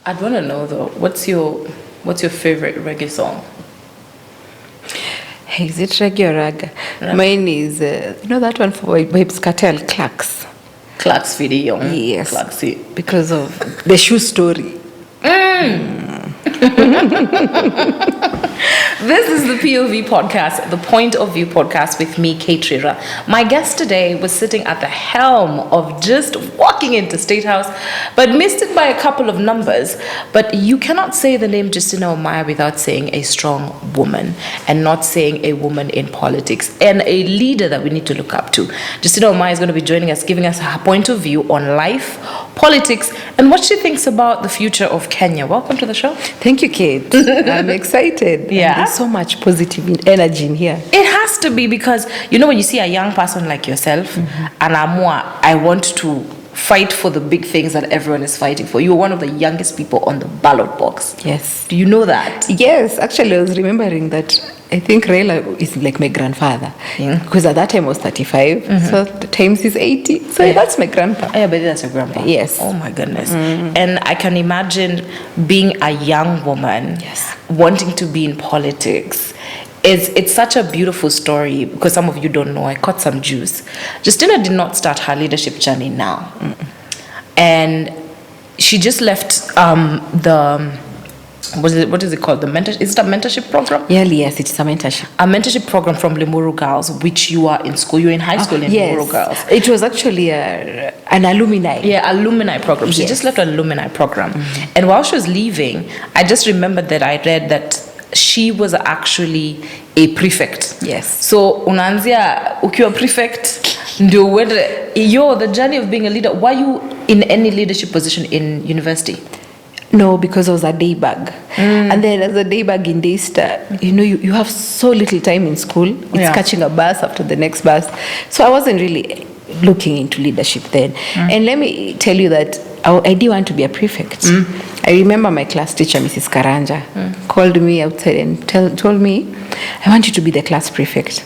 I'd want to know though, what's your favorite reggae song? Is it reggae or raga? Mine is, that one for Babes Cartel, Clarks. Clarks video. Yes. Clarks. Because of the shoe story. This is the POV podcast, the Point of View podcast with me, Kibra. My guest today was sitting at the helm of just walking into StateHouse, but missed it by a couple of numbers. But you cannot say the name Justina Wamae without saying a strong woman, and not saying a woman in politics, and a leader that we need to look up to. Justina Wamae is going to be joining us, giving us her point of view on life, politics, and what she thinks about the future of Kenya. Welcome to the show. Thank you, Kate. I'm excited. Yeah. And there's so much positive energy in here. It has to be, because when you see a young person like yourself, and I want to fight for the big things that everyone is fighting for. You're one of the youngest people on the ballot box. Yes. Do you know that? Yes. Actually, I was remembering that I think Raila is like my grandfather. Because at that time I was 35. So the times is 80. So that's my grandpa. Yeah, but that's your grandpa. Yes. Oh my goodness. And I can imagine being a young woman, wanting to be in politics. It's such a beautiful story, because some of you don't know. I caught some juice. Justina did not start her leadership journey now. And she just left what is it called? Is it a mentorship program? Yeah, yes, it's a mentorship. A mentorship program from Limuru Girls, which you are in school. You're in high school in Limuru Girls. It was actually an alumni. Yeah, alumni program. She just left an alumni program. And while she was leaving, I just remembered that I read that she was actually a prefect. Yes. So unaanzia ukiwa prefect ndio uende the journey of being a leader. Were you in any leadership position in university? No, because I was a day bag. And then as a day bag in Daystar, you have so little time in school. It's catching a bus after the next bus. So I wasn't really looking into leadership then. And let me tell you that I did want to be a prefect. I remember my class teacher, Mrs. Karanja, called me outside and told me, I want you to be the class prefect.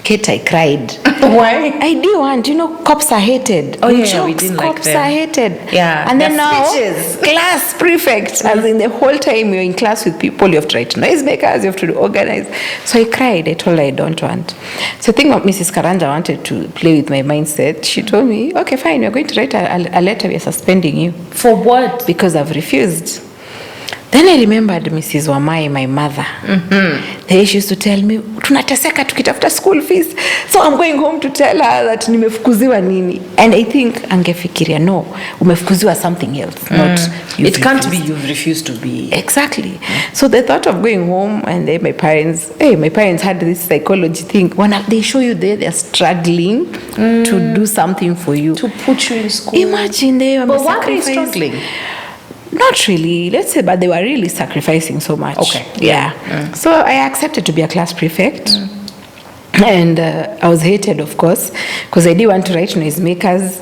Kate, I cried. Why? I do want, cops are hated. Oh, yeah, we didn't like cops them. Are hated. Yeah. And then now, snitches. Class prefect, as in the whole time you're in class with people, you have to write noisemakers, you have to organize. So I cried. I told her I don't want. So I think Mrs. Karanja wanted to play with my mindset. She told me, okay, fine, you're going to write a letter, we are suspending you. For what? Because I've refused. Then I remembered Mrs. Wamae, my mother. She used to tell me, tunateseka tukitafuta school fees. So I'm going home to tell her that nimefukuziwa nini. And I think angefikiria, no, umefukuziwa something else. Not it can't be you've refused to be. Exactly. So the thought of going home, and then my parents had this psychology thing. When they show you they're struggling to do something for you. To put you in school. Imagine they were But why are they struggling? Not really, let's say, but they were really sacrificing so much. Okay. Yeah. So I accepted to be a class prefect. And I was hated, of course, because I didn't want to write noisemakers.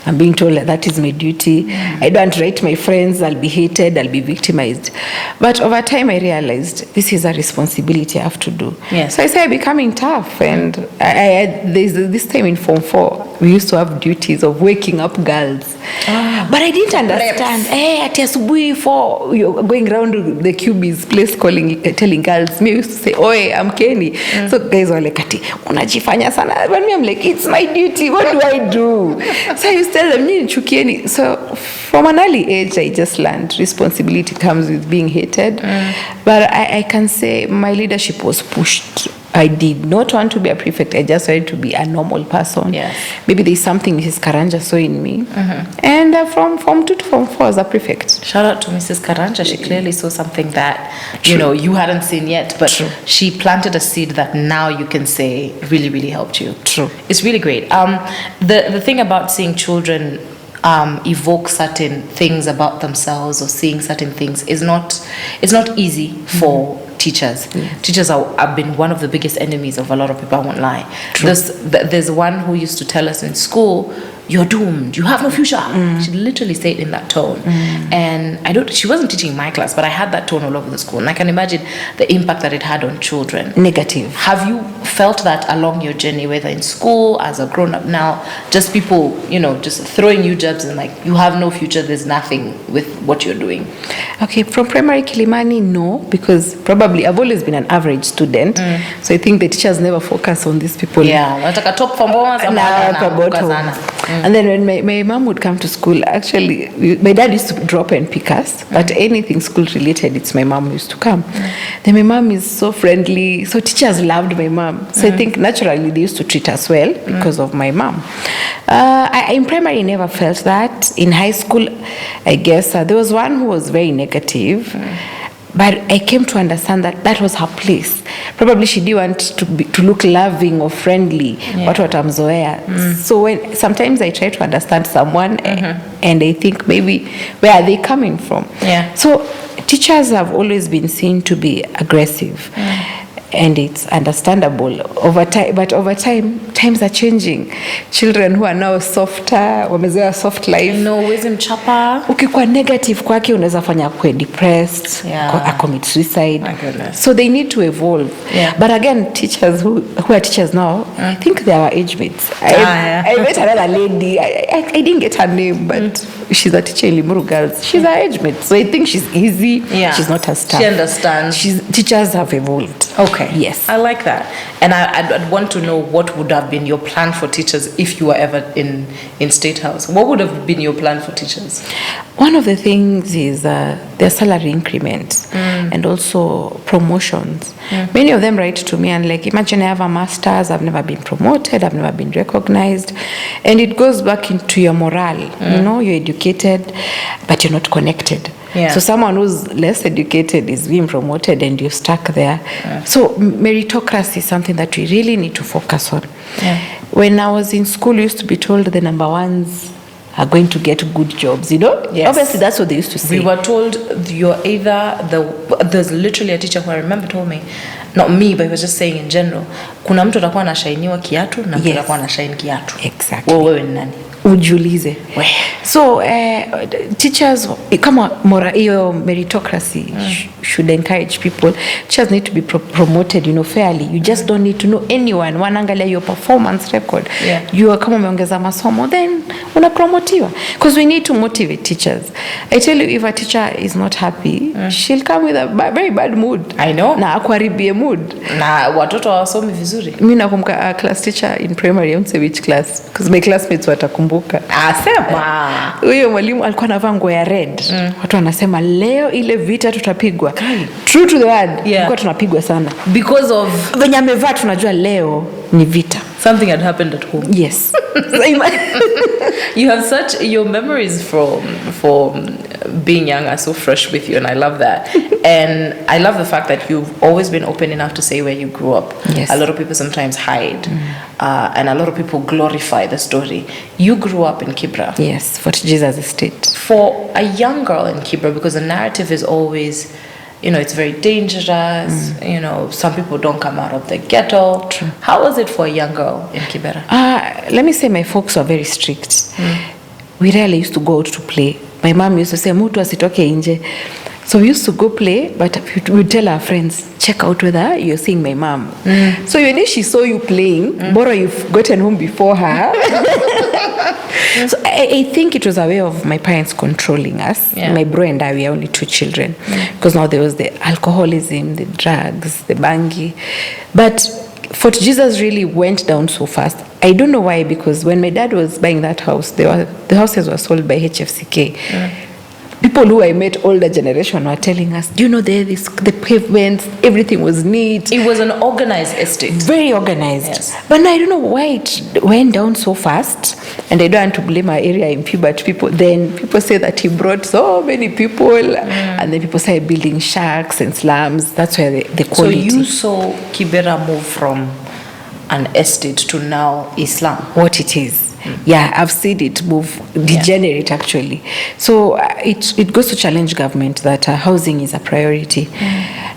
I'm being told that is my duty. I don't want to write my friends. I'll be hated. I'll be victimized. But over time, I realized this is a responsibility I have to do. Yes. So I started becoming tough. And there's this time in Form 4, we used to have duties of waking up girls. But I didn't understand. At asubuhi 4, you're going around the QB's place telling girls. Me used to say, "Oi, I'm Kenny." So guys were like, "Ati, unajifanya sana." But me, I'm like, it's my duty. What do I do? So I used to tell them, "Nini chukieni." So from an early age, I just learned responsibility comes with being hated. But I can say my leadership was pushed. I did not want to be a prefect. I just wanted to be a normal person. Yes. Maybe there's something Mrs. Karanja saw in me. And from Form 2 to Form 4 as a prefect. Shout out to Mrs. Karanja. She clearly saw something that, you hadn't seen yet. But she planted a seed that now you can say really, really helped you. True. It's really great. The thing about seeing children evoke certain things about themselves or seeing certain things is not easy for teachers. Teachers have been one of the biggest enemies of a lot of people, I won't lie. There's one who used to tell us in school, you're doomed, you have no future. She literally said it in that tone. And she wasn't teaching my class, but I had that tone all over the school. And I can imagine the impact that it had on children. Negative. Have you felt that along your journey, whether in school, as a grown-up now, just people, just throwing you jabs and like, you have no future, there's nothing with what you're doing? Okay, from primary Kilimani, no, because probably I've always been an average student. So I think the teachers never focus on these people. Yeah, like a top performance. And then when my mom would come to school, actually, my dad used to drop and pick us, but anything school related, it's my mom who used to come. Then my mom is so friendly, so teachers loved my mom. So I think naturally they used to treat us well because of my mom. In primary, I never felt that. In high school, I guess there was one who was very negative. But I came to understand that was her place. Probably she didn't want to look loving or friendly. Watu watamzoea. So sometimes I try to understand someone and I think maybe where are they coming from? So teachers have always been seen to be aggressive. And it's understandable but over time, times are changing. Children who are now softer, wamezoea soft life. Wezi mchapa. Ukikuwa negative kwake unaweza fanya kuwe depressed, commit suicide. My goodness. So they need to evolve. But again, teachers who are teachers now, I think they are our age mates. I met another lady. I didn't get her name, but she's a teacher in Limuru Girls. She's our age mate. So I think she's easy. She's not as tough. She understands. Teachers have evolved. Okay. Yes. I like that. And I'd want to know what would have been your plan for teachers if you were ever in StateHouse. What would have been your plan for teachers? One of the things is their salary increments and also promotions. Many of them write to me and like, imagine I have a master's, I've never been promoted, I've never been recognized. And it goes back into your morale. You're educated, but you're not connected. So someone who's less educated is being promoted and you're stuck there. So meritocracy is something that we really need to focus on. When I was in school, we used to be told the number ones are going to get good jobs, Obviously, that's what they used to say. We were told you're either there's literally a teacher who I remember told me, not me, but he was just saying in general, kuna mtu atakuwa anashainiwa kiatu na mtu atakuwa anashaini kiatu. Exactly. Wewe ni nani? Ujiulize. So teachers, kama hiyo meritocracy should encourage people. Teachers need to be promoted, fairly. You just don't need to know anyone. Wanaangalia your performance record. You are kama umeongeza masomo, then unapromotiwa. Because we need to motivate teachers. I tell you, if a teacher is not happy, she'll come with a very bad mood. I know. Na akuharibie mood. Na watoto hawasomi vizuri. Mimi nakumbuka a class teacher in primary, I won't say which class, because my classmates watakumbuka. Sema. Huyo mwalimu alikuwa anavaa nguo ya red. Watu wanasema leo ile vita tutapigwa. True to the word. Tulikuwa tunapigwa sana. Because of venye amevaa tunajua leo ni vita. Something had happened at home. Yes. You have your memories from being young are so fresh with you, and I love that. And I love the fact that you've always been open enough to say where you grew up. Yes. A lot of people sometimes hide, and a lot of people glorify the story. You grew up in Kibra. Yes, Fort Jesus Estate. For a young girl in Kibra, because the narrative is always, it's very dangerous. Some people don't come out of the ghetto. True. How was it for a young girl in Kibera? Let me say my folks were very strict. We rarely used to go out to play. My mom used to say, mutu asitoke nje. So we used to go play, but we would tell our friends, check out whether you're seeing my mom. So even if she saw you playing, borrow you've gotten home before her. So I think it was a way of my parents controlling us. My bro and I, we are only 2 children. Because now there was the alcoholism, the drugs, the bangi. But Fort Jesus really went down so fast. I don't know why, because when my dad was buying that house, the houses were sold by HFCK. People who I met, older generation, were telling us, do you know the pavements, everything was neat. It was an organized estate. Very organized. But now I don't know why it went down so fast. And I don't want to blame our area in but people say that he brought so many people. And then people started building shacks and slums. That's where the quality. So you saw Kibera move from an estate to now Islam. What it is. Yeah, I've seen it move, degenerate actually. So it goes to challenge government that housing is a priority.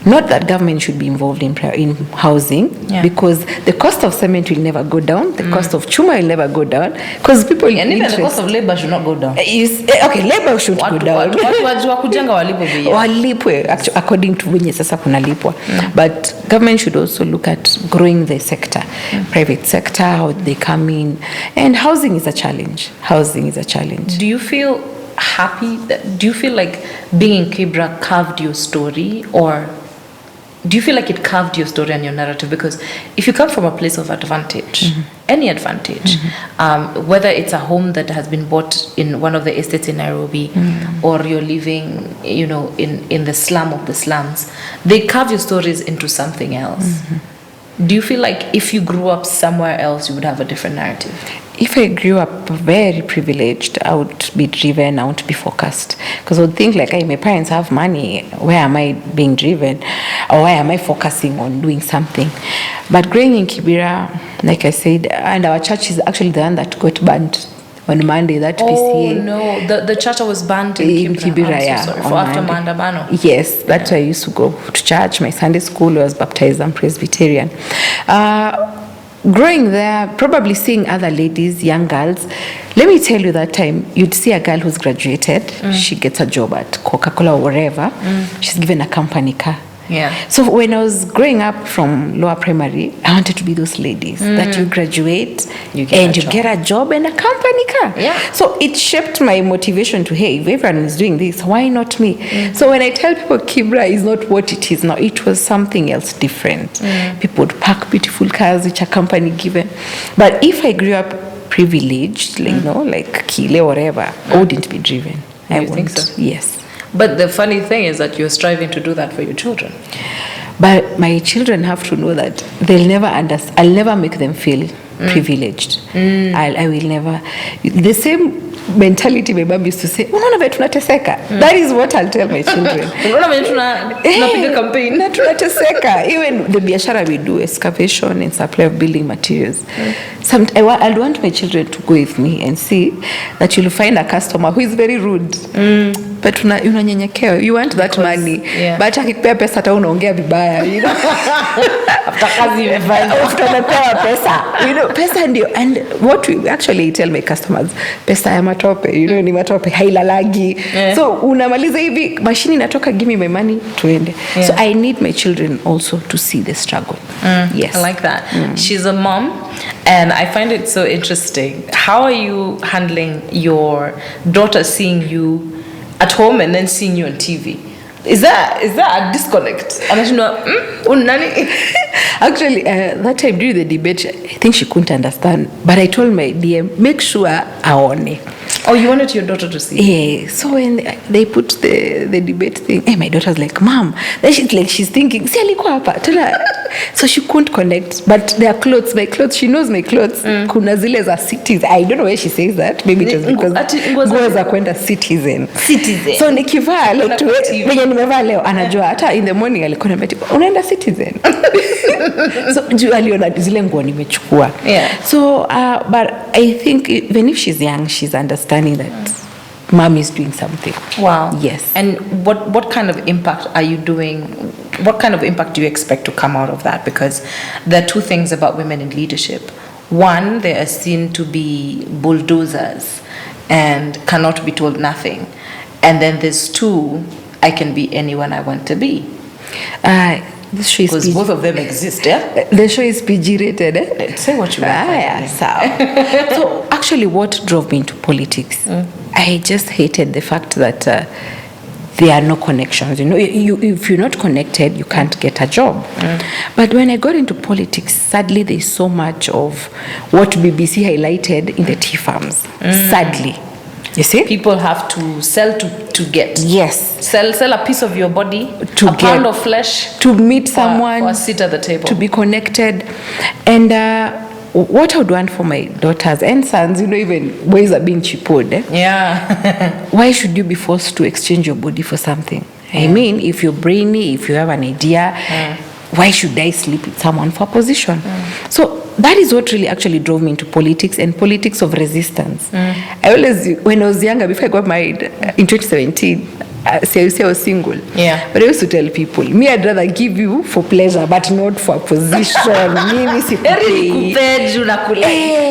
Not that government should be involved in housing, because the cost of cement will never go down, the cost of chuma will never go down, because people and even the cost of labor should not go down. Okay, labor should go down. Watu wa kujenga walipwe according to wenye sasa kunalipwa. But government should also look at growing the sector, private sector, how they come in, and housing is a challenge. Do you feel happy? Do you feel like being in Kibra carved your story, or do you feel like it carved your story and your narrative? Because if you come from a place of advantage, any advantage, whether it's a home that has been bought in one of the estates in Nairobi, or you're living, in the slum of the slums, they carve your stories into something else. Do you feel like if you grew up somewhere else, you would have a different narrative? If I grew up very privileged, I would be driven, I would be focused. Because I would think like, hey, my parents have money, where am I being driven? Or why am I focusing on doing something? But growing in Kibra, like I said, and our church is actually the one that got banned on Monday, that PCA. Oh no, the church was banned in Kibra. I'm so sorry, for after Maandamano. Yes, that's why I used to go to church. My Sunday school was baptized and Presbyterian. Growing there, probably seeing other ladies, young girls. Let me tell you, that time you'd see a girl who's graduated, she gets a job at Coca-Cola or wherever, she's given a company car. Yeah. So when I was growing up from lower primary, I wanted to be those ladies that you graduate you get a job and a company car. Yeah. So it shaped my motivation to, hey, if everyone is doing this, why not me? So when I tell people Kibra is not what it is now, it was something else different. People would park beautiful cars which a company given. But if I grew up privileged, like Kile or whatever, I wouldn't be driven. I wouldn't. Think so? Yes. But the funny thing is that you're striving to do that for your children. But my children have to know that they'll never understand. I'll never make them feel privileged. I will never. The same mentality my mom used to say, unaona vile tunateseka. That is what I'll tell my children. Unaona vile tunapiga campaign. Na tunateseka. Even the biashara we do, excavation and supply of building materials. I'll want my children to go with me and see that you'll find a customer who is very rude. But unanyenyekea, you want that money. But akikupea pesa hata unaongea vibaya, After kazi imefanya. After umepewa pesa. Pesa ndio. And what we actually tell my customers, pesa ya matope, ni matope, hailalagi. So unamaliza hivi, mashini inatoka, give me my money, tuende. So I need my children also to see the struggle. Yes. I like that. She's a mom, and I find it so interesting. How are you handling your daughter seeing you at home and then seeing you on TV? Is that a disconnect? Actually, that time during the debate, I think she couldn't understand. But I told my DM, make sure aone. Oh, you wanted your daughter to see? Yeah. So when they put the debate thing, my daughter's like, Mom. Then she's thinking, si alikuwa hapa. So she couldn't connect. But their clothes, my clothes, she knows my clothes. Kuna zile za Citizen. I don't know why she says that. Maybe it was because nguo za kwenda Citizen. So nikivaa venye nimevaa leo anajua hata in the morning alikuwa anambia unaenda Citizen. So juu aliona zile nguo nimechukua. So but I think even if she's young, she's understanding that mom is doing something. Wow. Yes. And what kind of impact are you doing? What kind of impact do you expect to come out of that? Because there are two things about women in leadership. One, they are seen to be bulldozers and cannot be told nothing. And then there's two, I can be anyone I want to be. This show is because both of them exist, yeah? The show is PG rated, Say what you want. So actually what drove me into politics, I just hated the fact that there are no connections. If you're not connected, you can't get a job. But when I got into politics, sadly there's so much of what BBC highlighted in the tea farms. Sadly. You see? People have to sell to get. Yes. Sell a piece of your body, to a pound of flesh. To meet someone. For a seat at the table. To be connected. And what I would want for my daughters and sons, even boys are being cheapoed. Yeah. Why should you be forced to exchange your body for something? I mean, if you're brainy, if you have an idea, why should I sleep with someone for a position? So that is what really actually drove me into politics and politics of resistance. I always, when I was younger, before I got married in 2017, say I was single. Yeah. But I used to tell people, me, I'd rather give you for pleasure, but not for a position. Mimi sikupei.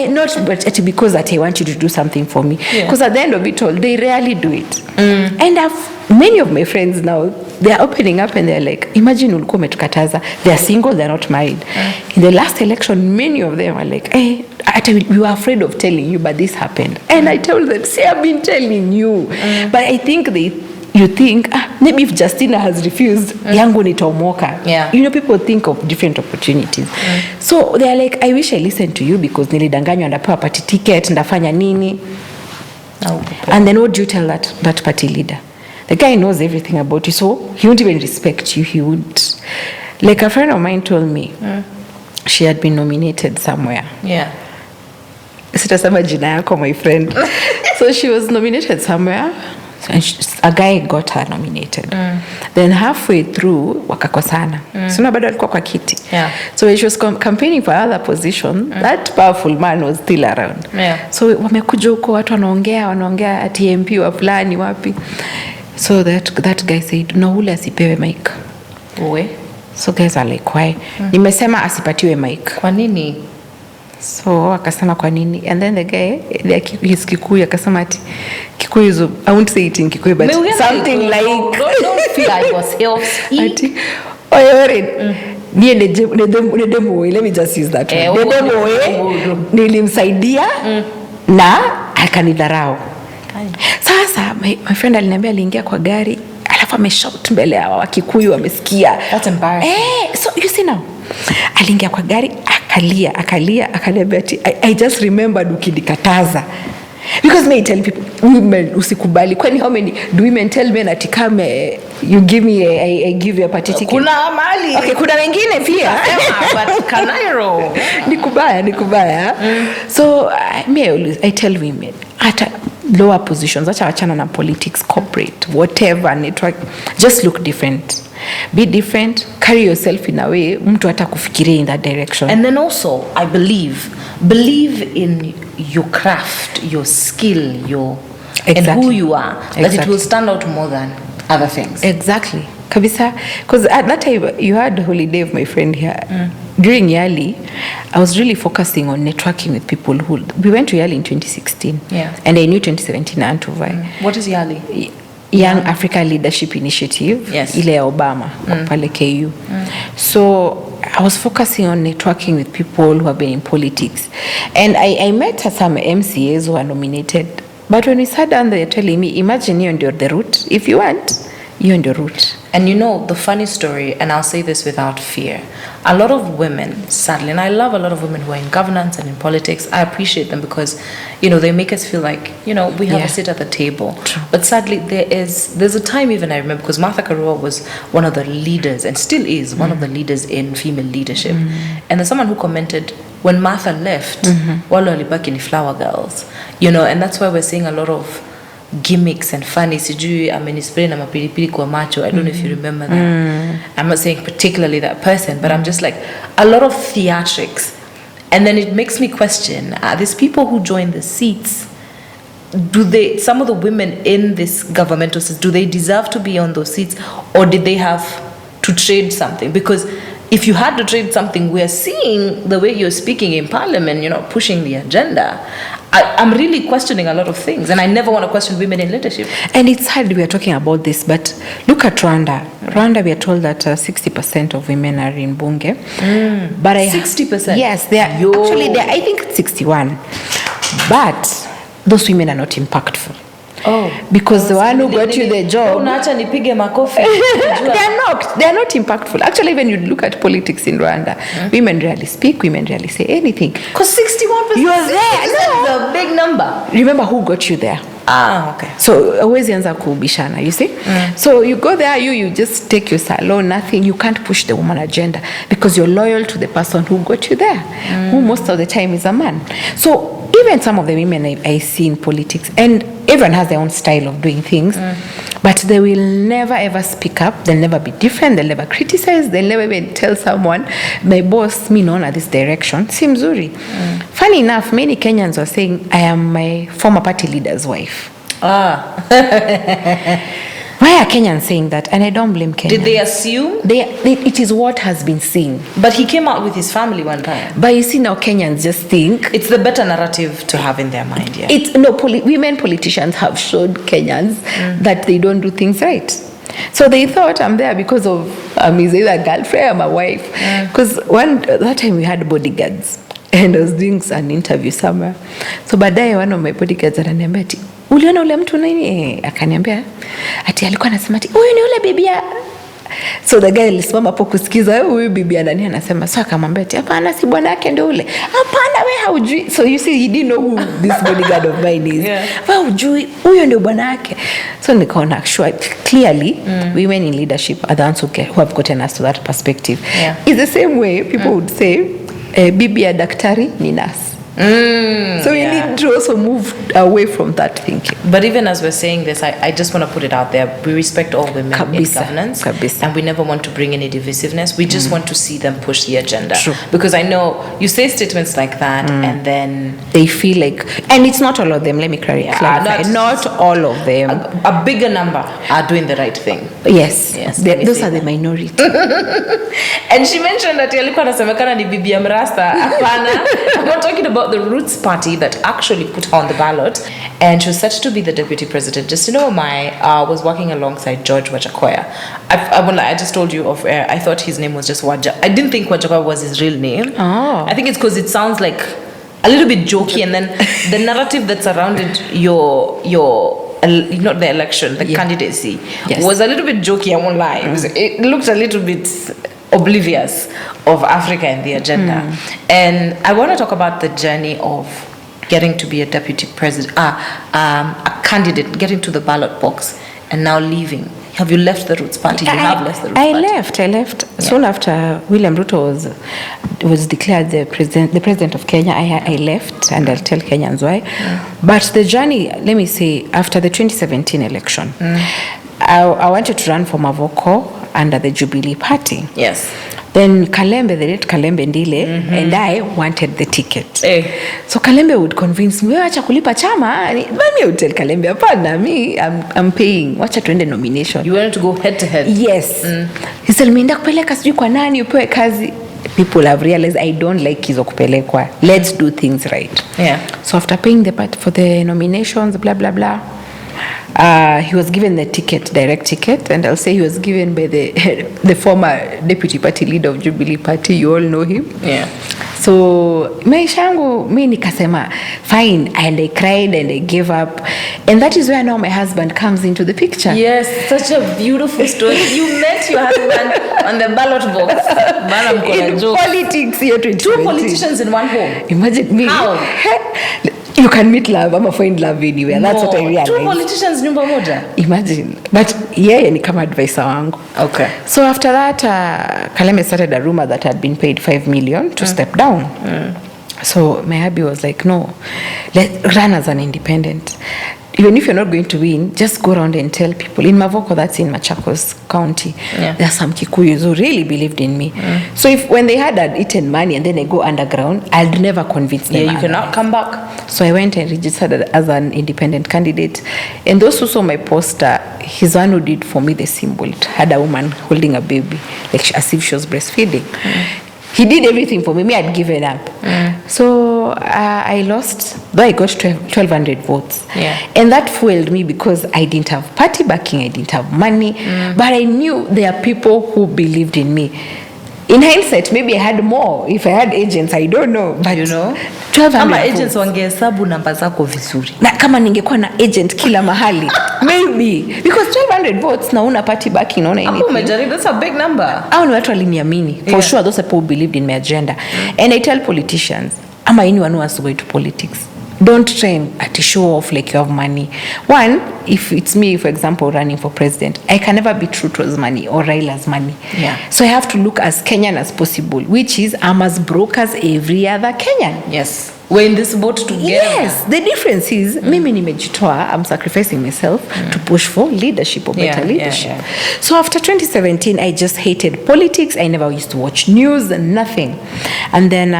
Not but because that I want you to do something for me. Because at the end of it all, they rarely do it. And many of my friends now, they're opening up and they're like, imagine ulikuwa umetukataza. They're single, they're not married. In the last election, many of them are like, hey, we were afraid of telling you, but this happened. And I told them, see, I've been telling you. But I think you think, maybe if Justina has refused, yangu nitaomoka. Yeah. You know, people think of different opportunities. So they're like, I wish I listened to you because nilidanganywa ndapewa party ticket, ndafanya nini. And then what do you tell that party leader? The guy knows everything about you, so he won't even respect you. He would. Like a friend of mine told me, she had been nominated somewhere. Yeah. Sitasema jina yako, my friend. So she was nominated somewhere, and a guy got her nominated. Then halfway through, wakakosana. So bado alikuwa kwa kiti. Yeah. So when she was campaigning for other position, that powerful man was still around. Yeah. So wamekuja huko watu wanaongea at MP wa fulani wapi. So that guy said, no, ule asipewe mic. Uwe. So guys are like, why? Nimesema asipatiwe mic. Kwa nini? So akasema kwa nini? And then the guy, his Kikuyu, akasema ati Kikuyu is, I won't say it in Kikuyu, but something like don't feel like yourself. Ati oyore niye nedemo, let me just use that one. Nedemo nilimsaidia na akanidharau. Sasa my friend aliniambia aliingia kwa gari alafu ameshout mbele ya Wakikuyu wamesikia. That's embarrassing. So you see now, aliingia kwa gari akalia akaniambia ati I just remembered ukinikataza. Because me tell people, women usikubali. Kwani how many do women tell men ati come you give me I give you a party ticket? Kuna mali. Okay, kuna wengine pia. But Kanairo. Nikubaya. So I tell women at lower positions, acha wachana na politics, corporate, whatever, network, just look different. Be different, carry yourself in a way mtu hata kufikiria in that direction. And then also, I believe in your craft, your skill, and who you are, that it will stand out more than other things. Exactly. Kabisa, because at that time you had holiday of my friend here. During Yali, I was really focusing on networking with people we went to Yali in 2016. Yeah. And I knew 2017 Antuvai. What is Yali? Young Africa Leadership Initiative. Yes. Ile ya Obama, pale KU. So I was focusing on networking with people who have been in politics. And I met some MCAs who are nominated. But when we sat down, they're telling me, imagine you're on the route. If you want, you're on the route. And you know, the funny story, and I'll say this without fear, a lot of women, sadly, and I love a lot of women who are in governance and in politics. I appreciate them because, they make us feel like, we have a seat at the table. True. But sadly, there's a time even I remember, because Martha Karua was one of the leaders, and still is one of the leaders in female leadership. And there's someone who commented, when Martha left, wale walibaki ni flower girls. And that's why we're seeing a lot of gimmicks and funny. Sijui amenispray na mapilipili kwa macho. I don't know if you remember that. I'm not saying particularly that person, but I'm just like, a lot of theatrics. And then it makes me question, these people who join the seats, some of the women in this governmental seats, do they deserve to be on those seats, or did they have to trade something? Because if you had to trade something, we are seeing the way you're speaking in parliament, pushing the agenda. I'm really questioning a lot of things, and I never want to question women in leadership. And it's hard we are talking about this, but look at Rwanda. Rwanda, we are told that 60% of women are in bunge. But 60%? Yes, they are. Actually, I think it's 61. But those women are not impactful. Oh, because the one who got you the job, they are not impactful. Actually, when you look at politics in Rwanda, women rarely speak, women rarely say anything. Because 61%, you are there. No. Is a big number. Remember who got you there. Okay. So always anza kubishana, you see. So you go there, you just take your salon, nothing. You can't push the woman agenda because you're loyal to the person who got you there, who most of the time is a man. So even some of the women I see in politics, and everyone has their own style of doing things, but they will never ever speak up. They'll never be different. They'll never criticize. They'll never even tell someone, my boss, me naona this direction. Si mzuri. Funny enough, many Kenyans were saying, I am my former party leader's wife. Why are Kenyans saying that? And I don't blame Kenyans. Did they assume? It is what has been seen. But he came out with his family one time. But you see, now Kenyans just think it's the better narrative to have in their mind. Yeah. It's no women politicians have showed Kenyans that they don't do things right. So they thought I'm there because of is either a girlfriend or my wife. Because that time we had bodyguards and I was doing an interview somewhere. So baadaye one of my bodyguards ananiambia ati uliona ule mtu nini? Akaniambia ati alikuwa anasema ati huyu ni ule bibia. So the guy alisimama hapo kusikiza huyu bibi nani anasema, so akamwambia ati hapana, si bwana yake ndio ule. Hapana, wewe haujui. So you see, he didn't know who this bodyguard of mine is. Wewe hujui huyo ndio bwana yake. So nikaona actually clearly women in leadership are the ones who have gotten us to that perspective. It's the same way people would say bibi ya daktari ni nurse. So we need to also move away from that thinking. But even as we're saying this, I just want to put it out there. We respect all women in governance. And we never want to bring any divisiveness. We just want to see them push the agenda. True. Because I know you say statements like that and then they feel like, and it's not all of them, let me clarify. Not all of them. A bigger number are doing the right thing. Yes. Those are the minority. And she mentioned that alikuwa anasemekana ni bibi ya mrasta. Hapana. I'm not talking about the Roots party that actually put her on the ballot, and she was set to be the deputy president. Justina Wamae was working alongside George Wajackoyah. I just told you of I thought his name was just I didn't think Wajackoyah was his real name. I think it's because it sounds like a little bit jokey, and then the narrative that surrounded your not the election, the candidacy was a little bit jokey. I won't lie. It looked a little bit oblivious of Africa and the agenda. And I want to talk about the journey of getting to be a deputy president, a candidate, getting to the ballot box and now leaving. Have you left the Roots party? You have left the Roots party. I left. Soon after William Ruto was declared the president of Kenya, I left, and I'll tell Kenyans why. But the journey, let me say, after the 2017 election, I wanted to run for Mavoko under the Jubilee Party. Yes. Then Kalembe, the late Kalembe Ndile, and I wanted the ticket. So Kalembe would convince me, wacha kulipa chama. But me would tell Kalembe, apana, I'm paying. Wacha tuende nomination. You wanted to go head to head? Yes. He said, "Minda kupeleka sijui kwa nani, upewe kazi." People have realized I don't like hizo kupelekwa. Let's do things right. So after paying the part for the nominations, blah, blah, blah, he was given the ticket, direct ticket, and I'll say he was given by the former deputy party leader of Jubilee Party. You all know him. So maisha yangu mi nikasema fine, and I cried and I gave up, and that is where now my husband comes into the picture. Yes, such a beautiful story. You met your husband on the ballot box. In politics, two politicians in one home. Imagine me. How? You can meet love, I'm find love anywhere. That's what I realized. Two politicians nyumba moja. Imagine. But yeye ni kama advisor wangu. Okay. So after that, Kalembe started a rumor that had been paid 5 million to step down. So my hubby was like, no, let's run as an independent. Even if you're not going to win, just go around and tell people. In Mavoko, that's in Machakos County, there are some Kikuyus who really believed in me. So when they had eaten money and then I go underground, I'd never convince them. You cannot come back. So I went and registered as an independent candidate. And those who saw my poster, his one who did for me the symbol, it had a woman holding a baby, like as if she was breastfeeding. He did everything for me. Me, I'd given up. So I lost, though I got 1,200 votes. And that fueled me because I didn't have party backing, I didn't have money, but I knew there are people who believed in me. In hindsight, maybe I had more. If I had agents, I don't know. But you know, 1,200 kama agents wangehesabu namba zako vizuri. Na kama ningekuwa na agent kila mahali, maybe. Because 1,200 votes na una party backing, naona anything. Umejaribu, that's a big number. Hao ni watu waliniamini. For sure, those people who believed in my agenda. And I tell politicians, ama anyone who wants to go into politics, don't try to show off like you have money. One, if it's me, for example, running for president, I can never be true to money or Raila's money. So I have to look as Kenyan as possible, which is I'm as broke as every other Kenyan. Yes. We're in this boat together. Yes. The difference is, mimi nimejitoa, I'm sacrificing myself to push for leadership or better leadership. So after 2017, I just hated politics. I never used to watch news and nothing. And then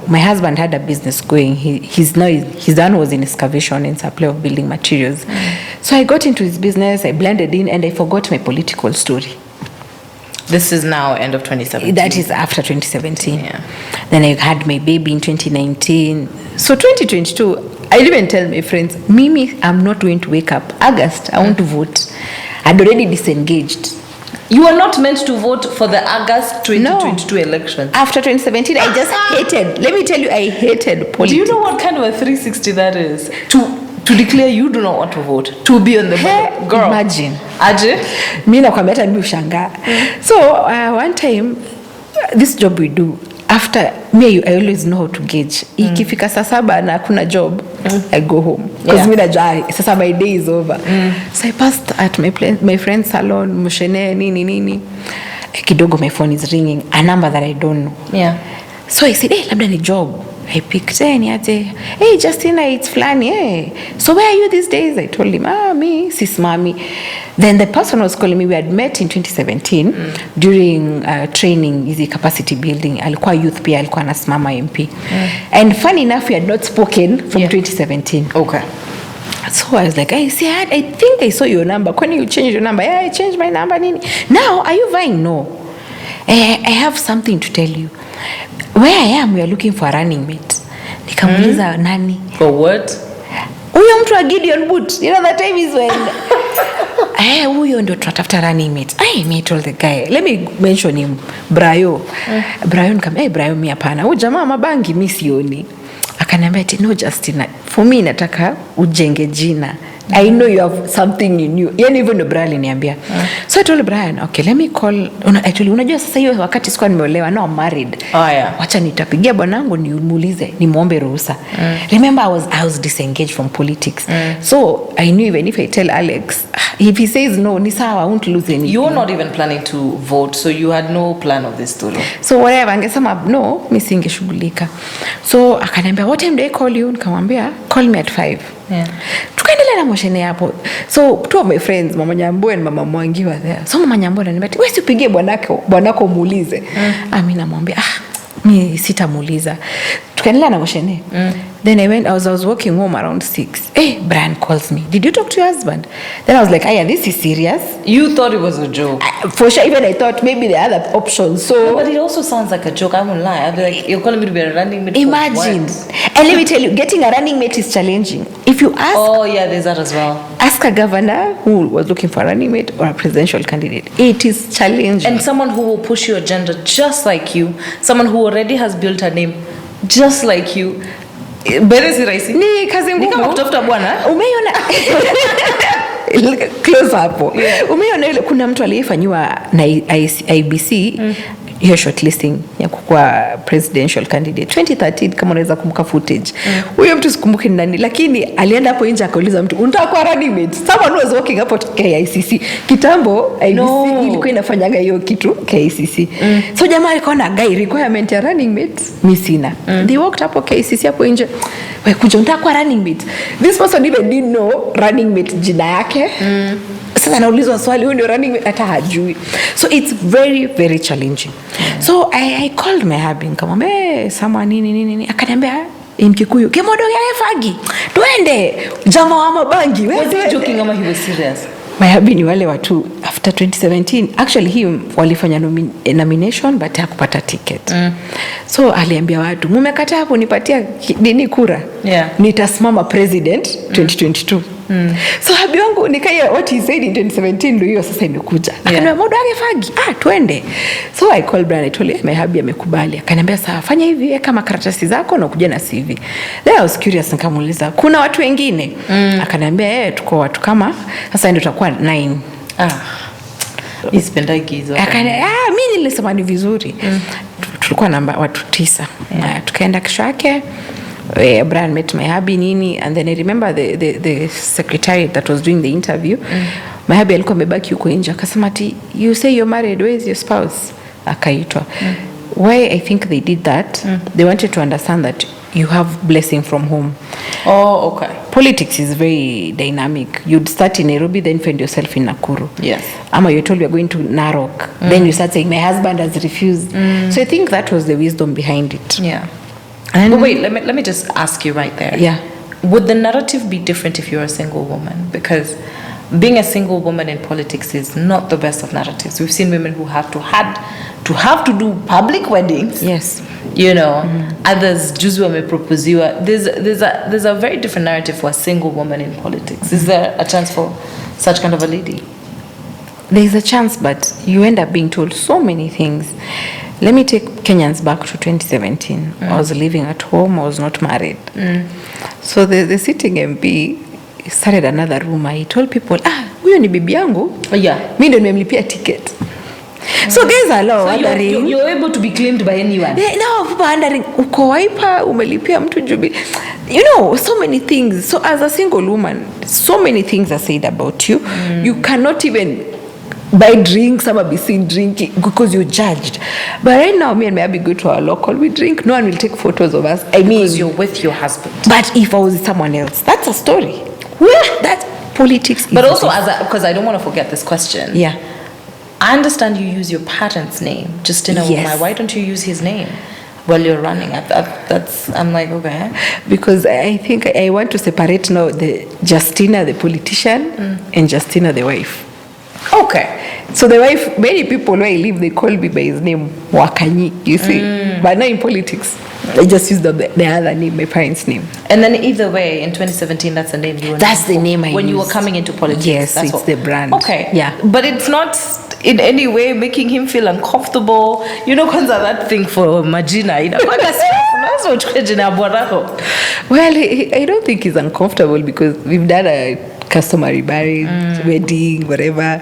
my husband had a business going. His son was in excavation and supply of building materials. So I got into his business, I blended in, and I forgot my political story. This is now end of 2017. That is after 2017. Yeah. Then I had my baby in 2019. So 2022, I even tell my friends, Mimi, I'm not going to wake up. August, I want to vote. I'd already disengaged. You were not meant to vote for the August 2022 election. After 2017, I just hated. Let me tell you, I hated politics. Do you know what kind of a 360 that is? To declare you do not want to vote, to be on the ballot. Girl, imagine. Aje? Mimi nakwambia hata mimi ushangaa. So one time, this job we do, after me, I always know how to gauge. Ikifika saa 7 na hakuna job, I go home. Because mimi najua sasa my day is over. So I passed at my friend's salon, mshene nini. Kidogo my phone is ringing, a number that I don't know. Yeah. So I said, hey, labda ni job. I picked hey, Justina, it's Flani. Hey. So where are you these days? I told him, me, sis mommy. Then the person was calling me. We had met in 2017 during training, easy capacity building. Alikuwa youth pia, alikuwa anasimama MP. And funny enough, we had not spoken from 2017. Okay. So I was like, I think I saw your number. When you change your number? Yeah, I changed my number. Now, are you vying? No. I have something to tell you. Where I am, we are looking for a running mate. Nikamuliza nani? For what? Huyo mtu wa Gideon Boot. You know that time is when huyo ndio tunatafuta running mate. I told the guy, let me mention him, Brayo. Brayo nikamwambia, Brayo mimi hapana. Huyu jamaa mabangi mimi sioni. Akaniambia no Justina, for me nataka ujenge jina. I know you have something in you. Yani hivyo ndo Brian aliniambia. So I told Brian, okay, let me call. Actually, unajua sasa hiyo wakati sikuwa nimeolewa, no, I'm married. Wacha nitapigia bwanangu nimuulize, nimuombe ruhusa. Remember I was disengaged from politics. So I knew even if I tell Alex, if he says no, ni sawa, I won't lose anything. You're not even planning to vote, so you had no plan of this story. So whatever, angesema no, mimi singeshughulika. So akaniambia, what time do I call you? Nikamwambia, call me at 5. Yeah. Tukaendelea na moshene hapo. So two of my friends, Mama Nyambua and Mama Mwangi were there. So Mama Nyambua ananiambia, wewe usipigie bwanako muulize. Mimi namwambia, mimi sitamuuliza. Tukaendelea na moshene. Then I was walking home around 6. Hey, Brian calls me. Did you talk to your husband? Then I was like, this is serious. You thought it was a joke. For sure, even I thought maybe the other option. So, no, but it also sounds like a joke. I won't lie. I'd be like, you're calling me to be a running mate. Imagine. And let me tell you, getting a running mate is challenging. If you ask... Oh, yeah, there's that as well. Ask a governor who was looking for a running mate or a presidential candidate. It is challenging. And someone who will push your agenda just like you. Someone who already has built a name just like you. Berezi raisi. Ni kazi ngumu. Ni kama kutafuta bwana. Umeiona close hapo. Yeah. Umeiona ile kuna mtu aliyefanywa na IBC hiyo shortlisting ya kuwa presidential candidate 2013 kama unaweza kumbuka footage. Huyo mtu sikumbuki ni nani, lakini alienda hapo nje akauliza mtu unataka kuwa running mate. Someone was walking up at KICC. Kitambo IBC ilikuwa inafanyaga hiyo kitu KICC. So jamaa alikuwa guy requirement ya running mate mimi sina. They walked up KICC hapo nje. Wewe kuja unataka kuwa running mate. This person even didn't know running mate jina yake. Sasa naulizwa swali huyo ndio running mate hata hajui. So it's very very challenging. So I called my hubby nikamwambia someone nini akaniambia in Kikuyu kemodo ya fagi twende jamaa wa mabangi wewe. Was he joking or he was serious? My hubby ni wale watu after 2017 actually him walifanya nomination but hakupata ticket. So aliambia watu mmekataa hapo nipatia nini kura, nitasimama president 2022. So hubby wangu nikaya what he said in 2017 ndio hiyo sasa imekuja. Akaniambia modo wake fagi twende. So I called Brian, I told him my hubby amekubali. Akaniambia sawa fanya hivi kama karatasi zako na kuja na CV. Then I was curious nikamuuliza kuna watu wengine? Akaniambia tuko watu kama sasa ndio tutakuwa 9. Ispendagi hizo. Mimi nilisema ni vizuri. Tulikuwa namba watu 9. Tukaenda kesho yake. Brian met my hubby nini, and then I remember the secretary that was doing the interview. My hubby alikuwa amebaki huko nje akasema ati you say you're married, where is your spouse? Akaitwa. Why I think they did that, they wanted to understand that you have blessing from home. Oh, okay. Politics is very dynamic. You'd start in Nairobi, then find yourself in Nakuru. Yes. Ama you're told you're going to Narok. Then you start saying, my husband has refused. So I think that was the wisdom behind it. Yeah. But wait, let me just ask you right there. Yeah. would the narrative be different if you're a single woman? Because being a single woman in politics is not the best of narratives. We've seen women who have to do public weddings. Yes. You know, others juzu wameproposiwa. There's a very different narrative for a single woman in politics. Is there a chance for such kind of a lady? There's a chance, but you end up being told so many things. Let me take Kenyans back to 2017. I was living at home. I was not married. So the sitting MP started another rumor. He told people, huyo ni bibi yangu. Yeah. Mimi ndo nimemlipia ticket. So guys are wondering. You're able to be claimed by anyone. No, people are wondering, uko waipa, umelipia mtu jubi. You know, so many things. So as a single woman, so many things are said about you. You cannot even buy drinks, or be seen drinking because you're judged. But right now, me and my hubby go to our local, we drink. No one will take photos of us. Because you're with your husband. But if I was with someone else, that's a story. Well, that's politics. But also, because I don't want to forget this question. Yeah. I understand you use your parents' name, Justina Wamae. Why don't you use his name while you're running? I'm like, okay. Because I think I want to separate now the Justina, the politician, and Justina, the wife. Okay. So the wife, many people where I live, they call me by his name, Wakanyi, you see. But not in politics. I just use the other name, my parents' name. And then either way, in 2017, that's the name you were. That's the name I when used. You were coming into politics. Yes, that's it's the brand. Okay. Yeah. But it's not in any way making him feel uncomfortable. You know, kwanza that thing for Majina. Well, I don't think he's uncomfortable because we've done a customary marriage, wedding, whatever.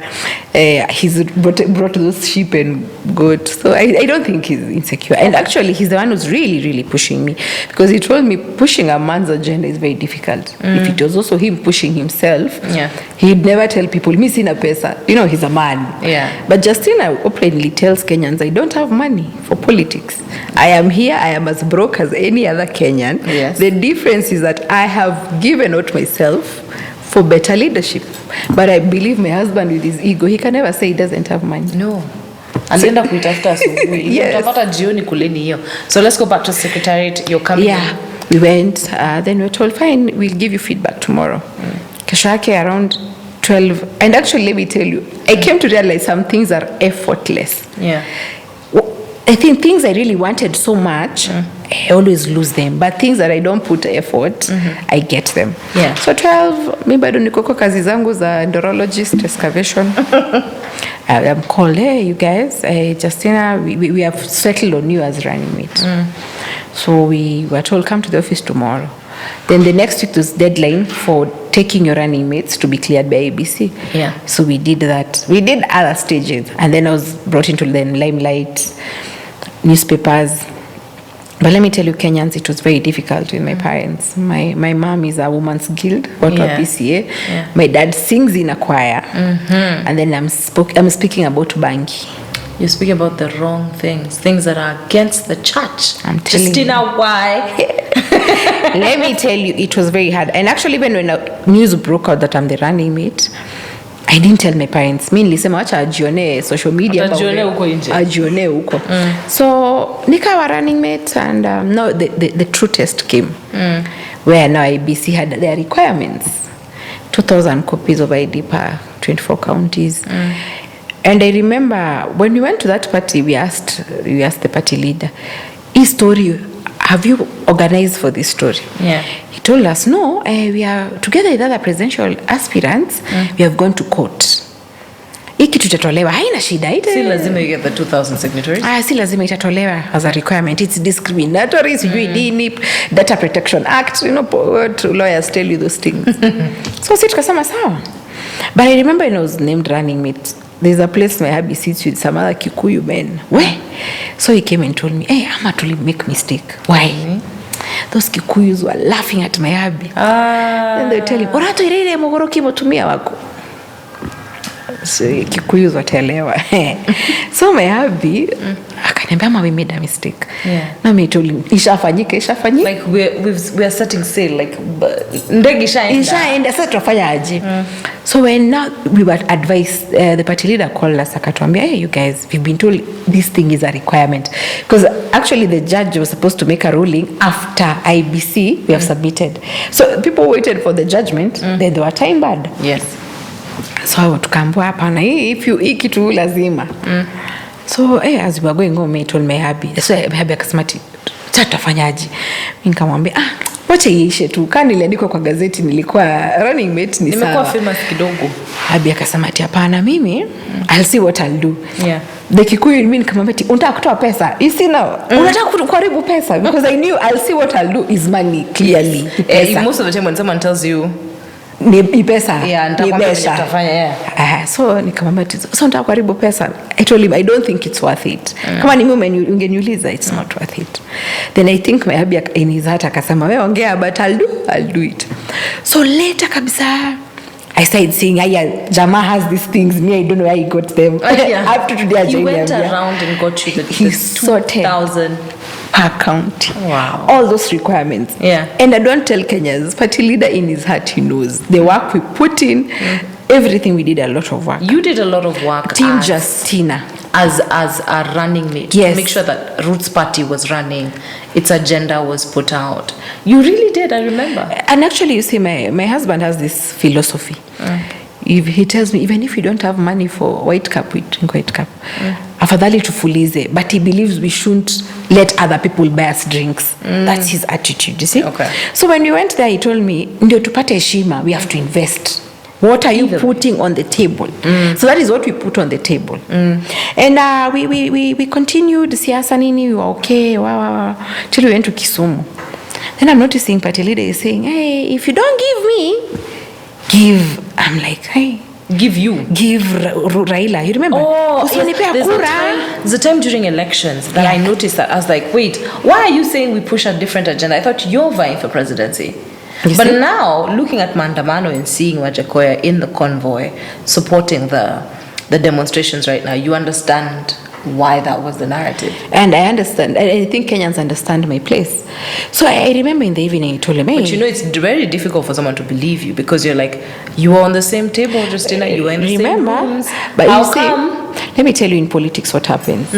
He's brought those sheep and goat. So I don't think he's insecure. And actually, he's the one who's really, really pushing me. Because he told me pushing a man's agenda is very difficult. If it was also him pushing himself, he'd never tell people, me sina pesa. You know, he's a man. Yeah. But Justina openly tells Kenyans, I don't have money for politics. I am here, I am as broke as any other Kenyan. Yes. The difference is that I have given out myself for better leadership. But I believe my husband with his ego, he can never say he doesn't have money. No. Alienda kuitafuta asubuhi. Yes. Utapata jioni kuleni hiyo. So let's go back to Secretariat. You're coming. Yeah. We went, then we were told, fine, we'll give you feedback tomorrow. Kesho yake around 12. And actually, let me tell you, I came to realize some things are effortless. Yeah. I think things I really wanted so much, I always lose them. But things that I don't put effort, I get them. Yeah. So 12, mi bado niko kwa kazi zangu za endorologist excavation. I'm called, hey, you guys, Justina, we have settled on you as running mate. So we were told, come to the office tomorrow. Then the next week was deadline for taking your running mates to be cleared by ABC. Yeah. So we did that. We did other stages. And then I was brought into the limelight, newspapers. But let me tell you, Kenyans, it was very difficult with my parents. My mom is a woman's guild, watu wa PCA. Yeah. My dad sings in a choir. And then I'm speaking about banki. You're speaking about the wrong things that are against the church. I'm telling Justina, why? Let me tell you, it was very hard. And actually, even when news broke out that I'm the running mate, I didn't tell my parents. Mi nilisema wacha ajione social media. Ajione huko nje. Ajione huko. So, nikawa running mate and no, the true test came. Where now IBC had their requirements. 2,000 copies of ID per 24 counties. And I remember when we went to that party, we asked the party leader, "This story, have you organized for this story?" Yeah. He told us, "No, we are together with other presidential aspirants. We have gone to court. Hiki tutatolewa, haina shida ite. Si lazima you get the 2,000 signatories. Si lazima itatolewa as a requirement. It's discriminatory. Sijui nini, Data Protection Act. You know what lawyers tell you those things. So si tukasema sawa. But I remember when I was named running mate, there's a place my hubby sits with some other Kikuyu men. Where? So he came and told me, hey, I'm actually make mistake. Why? Those Kikuyus were laughing at my hubby. Then they tell him, orato irele mogoroki motumia wako. So Kikuyus watelewa. So my hubby, akaniambia ama we made a mistake. Yeah. Na mimi told him ishafanyika. Like we are setting sail, like ndege ishaenda sasa tutafanya aje? So when now we were advised, the party leader called us akatuambia, hey, you guys, we've been told this thing is a requirement, because actually the judge was supposed to make a ruling after IBC we have submitted. So people waited for the judgment, then they were time barred. Yes. So tukaambiwa hapana, hii kitu lazima. So as we were going home, I told my hubby. So my hubby akasema tutafanyaje? Mimi nikamwambia wacha iishe tu. Kani niliandikwa kwa gazeti nilikuwa running mate ni sawa. Nimekuwa famous kidogo. Hubby akasema hapana mimi I'll see what I'll do. Yeah. The Kikuyu mimi nikamwambia unataka kutoa pesa? You see now, unataka kuharibu pesa, because I knew I'll see what I'll do is money clearly. Most of the time when someone tells you ni pesa. Yeah, nitafanya yeah. So nikamwambia so nataka kuharibu pesa. I told him I don't think it's worth it. Kama ni mimi ungeniuliza it's not worth it. Then I think my hubby in his heart akasema wewe ongea, but I'll do it. So later kabisa I started saying, Jama has these things, me I don't know where he got them. Up to today he went around and got you the 2,000 per county. Wow. All those requirements. Yeah. And I don't tell Kenyans, party leader in his heart, he knows. The work we put in, everything we did, a lot of work. You did a lot of work. Team Justina. As a running mate. Yes. Make sure that Roots Party was running. Its agenda was put out. You really did, I remember. And actually, you see, my husband has this philosophy. If he tells me, even if you don't have money for white cup, we drink white cup. Afadhali tufulize. But he believes we shouldn't let other people buy us drinks. That's his attitude, you see? Okay. So when we went there, he told me, ndio tupate heshima, we have to invest. What are you putting on the table? So that is what we put on the table. And we continued siasa nini, we were okay, till we went to Kisumu. Then I'm noticing party leader is saying, hey, if you don't give me, give. I'm like, hey. Give Raila. You remember? Oh, yes. There's a time during elections that I noticed that. I was like, wait, why are you saying we push a different agenda? I thought you're vying for presidency. But now, looking at Mandamano and seeing Wajackoyah in the convoy, supporting the demonstrations right now, you understand why that was the narrative. And I understand. I think Kenyans understand my place. So I remember in the evening, he told me. But you know, it's very difficult for someone to believe you, because you're like, you were on the same table, Justina, you were in the same rooms. But how come? Let me tell you in politics what happens.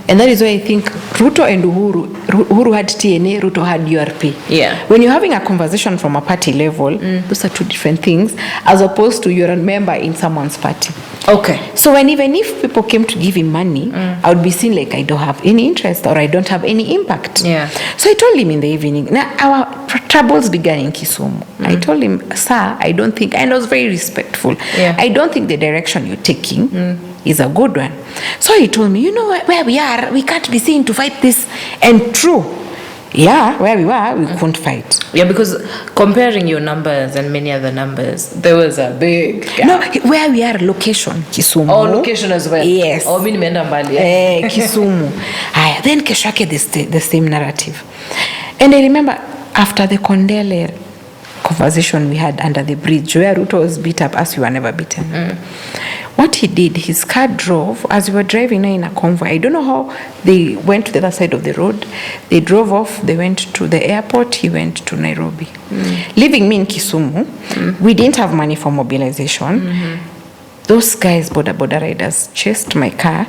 And that is why I think Ruto and Uhuru had TNA, Ruto had URP. Yeah. When you're having a conversation from a party level, those are two different things, as opposed to you're a member in someone's party. Okay. So even if people came to give him money, I would be seen like I don't have any interest or I don't have any impact. Yeah. So I told him in the evening, now our troubles began in Kisumu. I told him, sir, I don't think, and I was very respectful. Yeah. I don't think the direction you're taking is a good one. So he told me, you know where we are, we can't be seen to fight this. And true. Yeah, where we were, we couldn't fight. Yeah, because comparing your numbers and many other numbers, there was a big gap. No, where we are, location, Kisumu. Oh, location as well. Yes. Oh, mimi nimeenda mbali. Kisumu. Then kesho yake the same narrative. And I remember after the Kondele conversation we had under the bridge, where Ruto was beat up as we were never beaten. What he did, his car drove, as we were driving in a convoy, I don't know how, they went to the other side of the road, they drove off, they went to the airport, he went to Nairobi. Leaving me in Kisumu, we didn't have money for mobilization. Those guys, border riders, chased my car.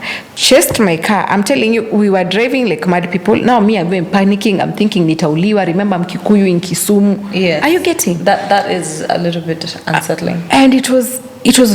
I'm telling you, we were driving like mad people. Now me, I'm panicking. I'm thinking, nitauliwa. Remember, Mkikuyu in Kisumu. Yes. Are you getting? That is a little bit unsettling. And it was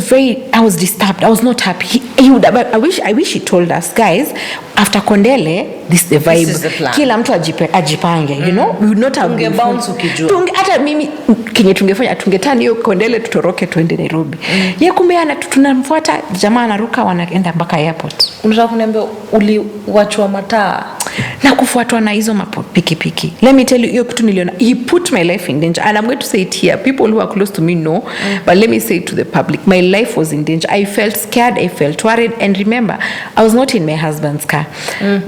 very, I was disturbed. I was not happy. He would have, I wish he told us, guys, after Kondele, this is the vibe. This is the plan. Kila mtu ajipange, you know? We would not have been bounce ukijua. Hata mimi kenye tungefanya tungetani hiyo Kondele tutoroke tuende Nairobi. Yeye kumbe tunamfuata jamaa anaruka wanaenda mpaka airport. Unataka kuniambia uliwachwa mataa na kufuatwa na hizo pikipiki. Let me tell you, hiyo kitu niliona, he put my life in danger, and I'm going to say it here. People who are close to me know, but let me say it to the public. My life was in danger. I felt scared, I felt worried, and remember, I was not in my husband's car.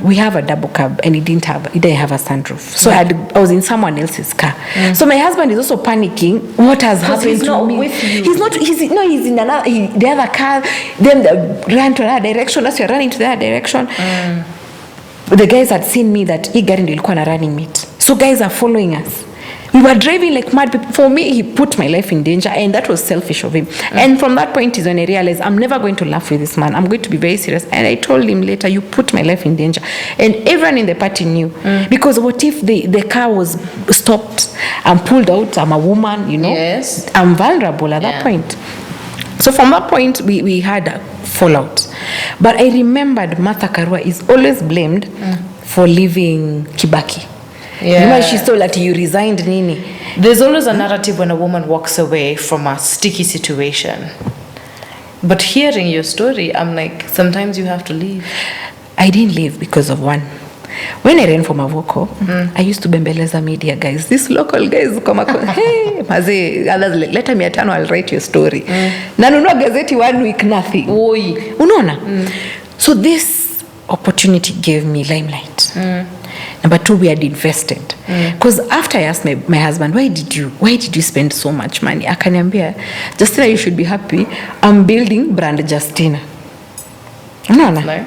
We have a double cab, and he didn't have a sunroof. So I was in someone else's car. So my husband is also panicking. What has happened to me? With you. He's in the other car. Then they ran to another direction. As you're running to that direction. the guys had seen me that hii gari ndio ilikuwa na running mate, so guys are following us. We were driving like mad people. For me, he put my life in danger, and that was selfish of him. And from that point is when I realized I'm never going to laugh with this man. I'm going to be very serious. And I told him later, you put my life in danger. And everyone in the party knew. Because what if the car was stopped and pulled out? I'm a woman, you know. Yes. I'm vulnerable at that point. So from that point, we had a fallout. But I remembered Martha Karua is always blamed for leaving Kibaki. Yeah. Remember she told that you resigned nini. There's always a narrative when a woman walks away from a sticky situation. But hearing your story, I'm like, sometimes you have to leave. I didn't leave because of one. When I ran for Mavoko, I used to bembeleza media guys. These local guys come up, hey, maze, others like, leta 500, I'll write your story. Nanunua gazeti 1 week, nothing. Oi. Unaona? So this opportunity gave me limelight. Number 2, we had invested. Because after I asked my husband, why did you spend so much money? Akaniambia, Justina, you should be happy. I'm building brand Justina. Unaona? Nice.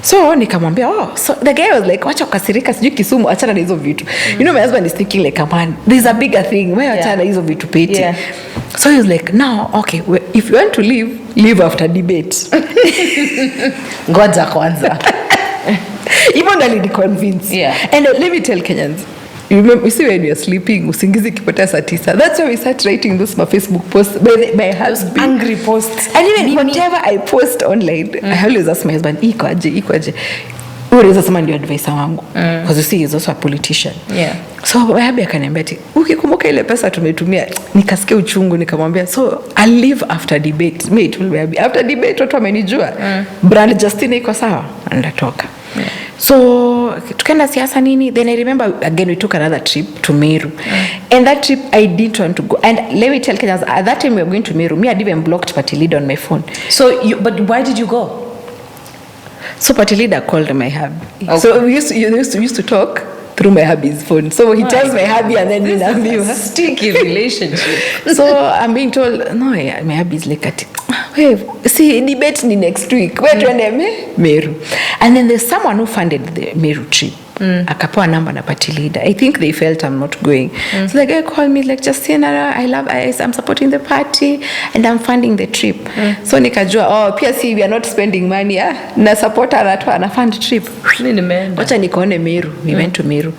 So nikamwambia, so the guy was like, wacha ukasirika, sijui Kisumu, achana na hizo vitu. You know, my husband is thinking like, man, there's a bigger thing. Why achana na hizo vitu peti? Yeah. So he was like, now, okay, if you want to leave after debate. Ngoja kwanza. Even though he convinced. Yeah. And let me tell Kenyans, you see when you're sleeping, usingizi kipotea saa 9. That's why we start writing those my Facebook posts. My husband. Angry posts. And even whatever I post online, I always ask my husband, iko aje. Unaweza sema ndio advisor wangu. Because you see he's also a politician. Yeah. So wahabi akaniambia ati, ukikumbuka ile pesa tumetumia, nikasikia uchungu, nikamwambia, so I'll leave after debate. Me it will be after debate watu wamenijua. Brand Justina iko sawa, ndatoka. Yeah. So tukaenda siasa nini, then I remember again we took another trip to Meru. And that trip I didn't want to go. And let me tell Kenyans, at that time we were going to Meru, me I even blocked party leader on my phone. So but why did you go? So party leader called my hubby. Okay. So we used to talk through my hubby's phone. So he tells my hubby and then we have a sticky relationship. So I'm being told, no, my hubby's like, hey, see, debate ni next week. Where do you Meru? And then there's someone who funded the Meru trip. Akapewa number na party leader. I think they felt I'm not going. So the guy called me like, Justina, I'm supporting the party and I'm funding the trip. So nikajua, pia si we are not spending money. Na supporter ana fund trip. Wacha nikaone Meru. We went to Meru.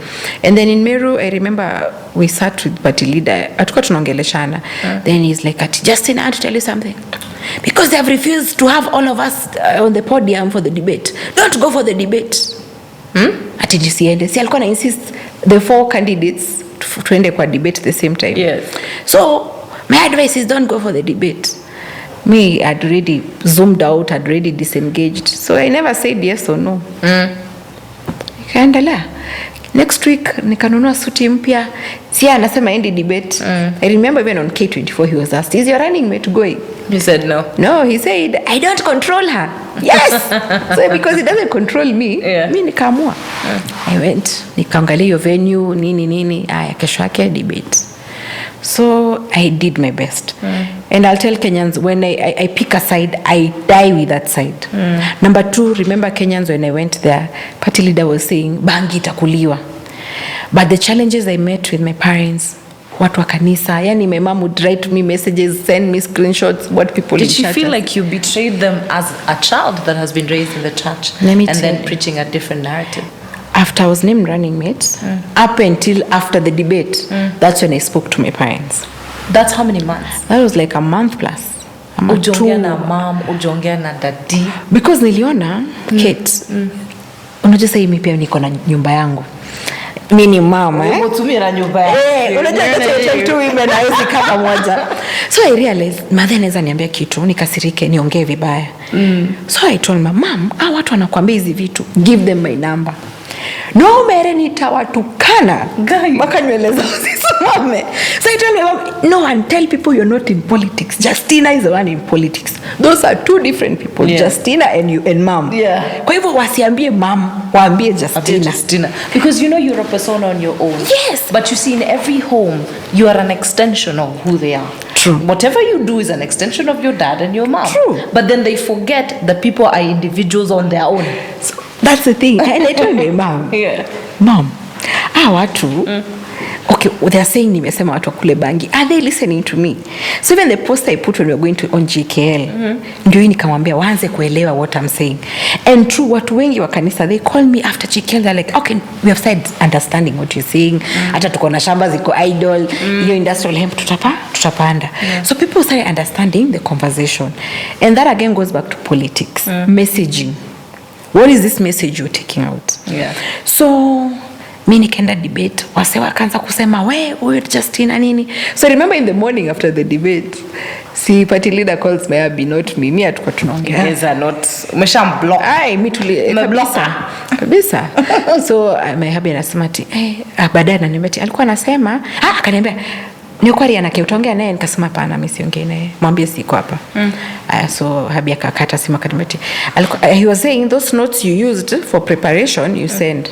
And then in Meru, I remember we sat with party leader. Hatukuwa tunaongeleshana. Then he's like, Justina, I want to tell you something. Because they have refused to have all of us on the podium for the debate. Don't go for the debate. Ati jisiende. Si alikuwa na insist the 4 candidates tuende kwa debate at the same time. Yes. So my advice is don't go for the debate. Me, I'd already zoomed out, I'd already disengaged. So I never said yes or no. Ikaendelea. Next week nikanunua suti mpya. Si anasema endi debate. I remember even on K24 he was asked, is your running mate going? You said no. No, he said, I don't control her. Yes. So because he doesn't control me, mi nikaamua. I went, nikaangalia your venue, nini. Aya, kesho yake debate. So I did my best. And I'll tell Kenyans, when I pick a side, I die with that side. Number 2, remember Kenyans, when I went there, party leader was saying, bangi itakuliwa. But the challenges I met with my parents, watu wa kanisa, yani my mom would write me messages, send me screenshots, what people Did she feel like you betrayed them as a child that has been raised in the church and then preaching a different narrative? After I was named running mate, up until after the debate, that's when I spoke to my parents. That's how many months? That was like a month plus. Ujiongea na mom, ujiongea na daddy. Because niliona, Kate, unajua sasa mimi pia niko na nyumba yangu. Mimi ni mama umetumia nyumba yako. Unajua sasa tu women hawezi kama moja. So I realized mother anaweza niambia kitu nikasirike niongee vibaya. So I told my mom, watu wanakuambia hizi vitu, give them my number. No mere nitawatukana mpaka nywele zao zisimame. So I told my mom, no one tell people you're not in politics. Justina is the one in politics. Those are two different people. Justina and you and mom. Kwa hivyo wasiambie mom, waambie Justina. Because you know you're a persona on your own. Yes. But you see in every home, you are an extension of who they are. True. Whatever you do is an extension of your dad and your mom. True. But then they forget that people are individuals on their own. That's the thing. And I told my mom, Mom, watu, okay, they're saying nimesema watu wakule bangi. Are they listening to me? So even the poster I put when we were going to on GKL, ndio hii nikamwambia waanze kuelewa what I'm saying. And true, watu wengi wa kanisa, they call me after GKL, they're like, okay, we have started understanding what you're saying. Hata tuko na shamba ziko idle, hiyo industrial hemp tutapanda. So people started understanding the conversation. And that again goes back to politics, messaging. What is this message you're taking out? So mi nikaenda debate, wase wakaanza kusema huyu Justina nini. So remember in the morning after the debate, si party leader calls my hubby, not me. Mi hatukuwa tunaongea. Yes, not umeshamblock. Mi kabisa. So my hubby anasema ati baadaye ananiambia ati alikuwa anasema akaniambia ni kweli anake utaongea naye, nikasema hapana mimi siongei naye, mwambie siko hapa. So hubby akakata simu akaniambia ati he was saying those notes you used for preparation you send.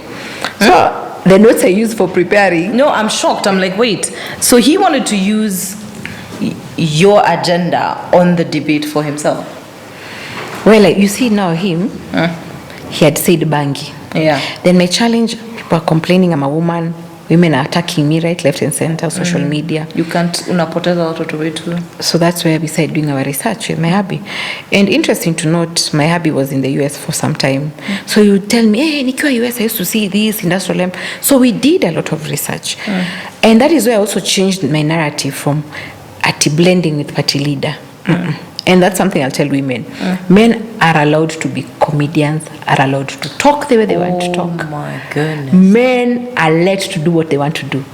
So the notes I used for preparing. No, I'm shocked. I'm like, wait. So he wanted to use your agenda on the debate for himself? Well, like you see now him, he had said bangi. Yeah. Then my challenge, people are complaining I'm a woman. Women are attacking me right, left and center, social media. You can't, unapoteza watoto wetu. So that's where we started doing our research with my hubby. And interesting to note, my hubby was in the US for some time. So you tell me, hey, nikiwa US, I used to see this industrial hemp. So we did a lot of research. And that is where I also changed my narrative from blending with party leader. And that's something I'll tell women. Men are allowed to be comedians, are allowed to talk the way they want to talk. Oh my goodness. Men are let to do what they want to do.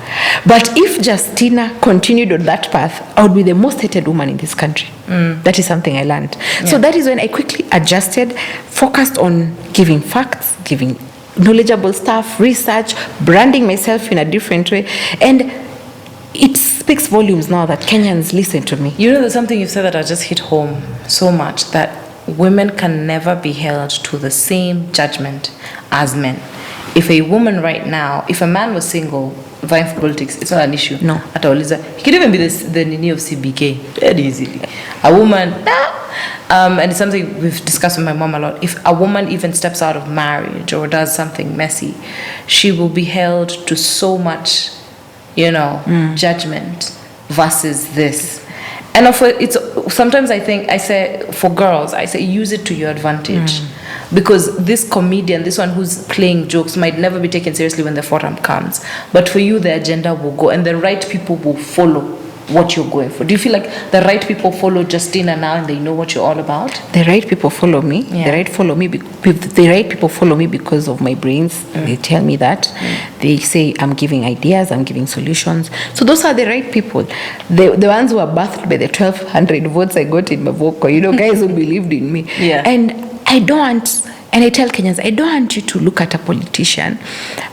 But if Justina continued on that path, I would be the most hated woman in this country. That is something I learned. So that is when I quickly adjusted, focused on giving facts, giving knowledgeable stuff, research, branding myself in a different way. And it speaks volumes now that Kenyans listen to me. You know, there's something you said that I just hit home so much, that women can never be held to the same judgment as men. If a woman right now, if a man was single, vying for politics, it's not an issue. No. He could even be the nini of CBK, very easily. A woman, and it's something we've discussed with my mom a lot. If a woman even steps out of marriage or does something messy, she will be held to so much, judgment versus this. And it's sometimes I say for girls, I say use it to your advantage. Because this comedian, this one who's playing jokes, might never be taken seriously when the forum comes. But for you, the agenda will go, and the right people will follow what you're going for. Do you feel like the right people follow Justina now and they know what you're all about? The right people follow me. Yeah. The right people follow me because of my brains. They tell me that. They say I'm giving ideas, I'm giving solutions. So those are the right people. The ones who are birthed by the 1,200 votes I got in Mavoko, guys who believed in me. Yeah. And I tell Kenyans, I don't want you to look at a politician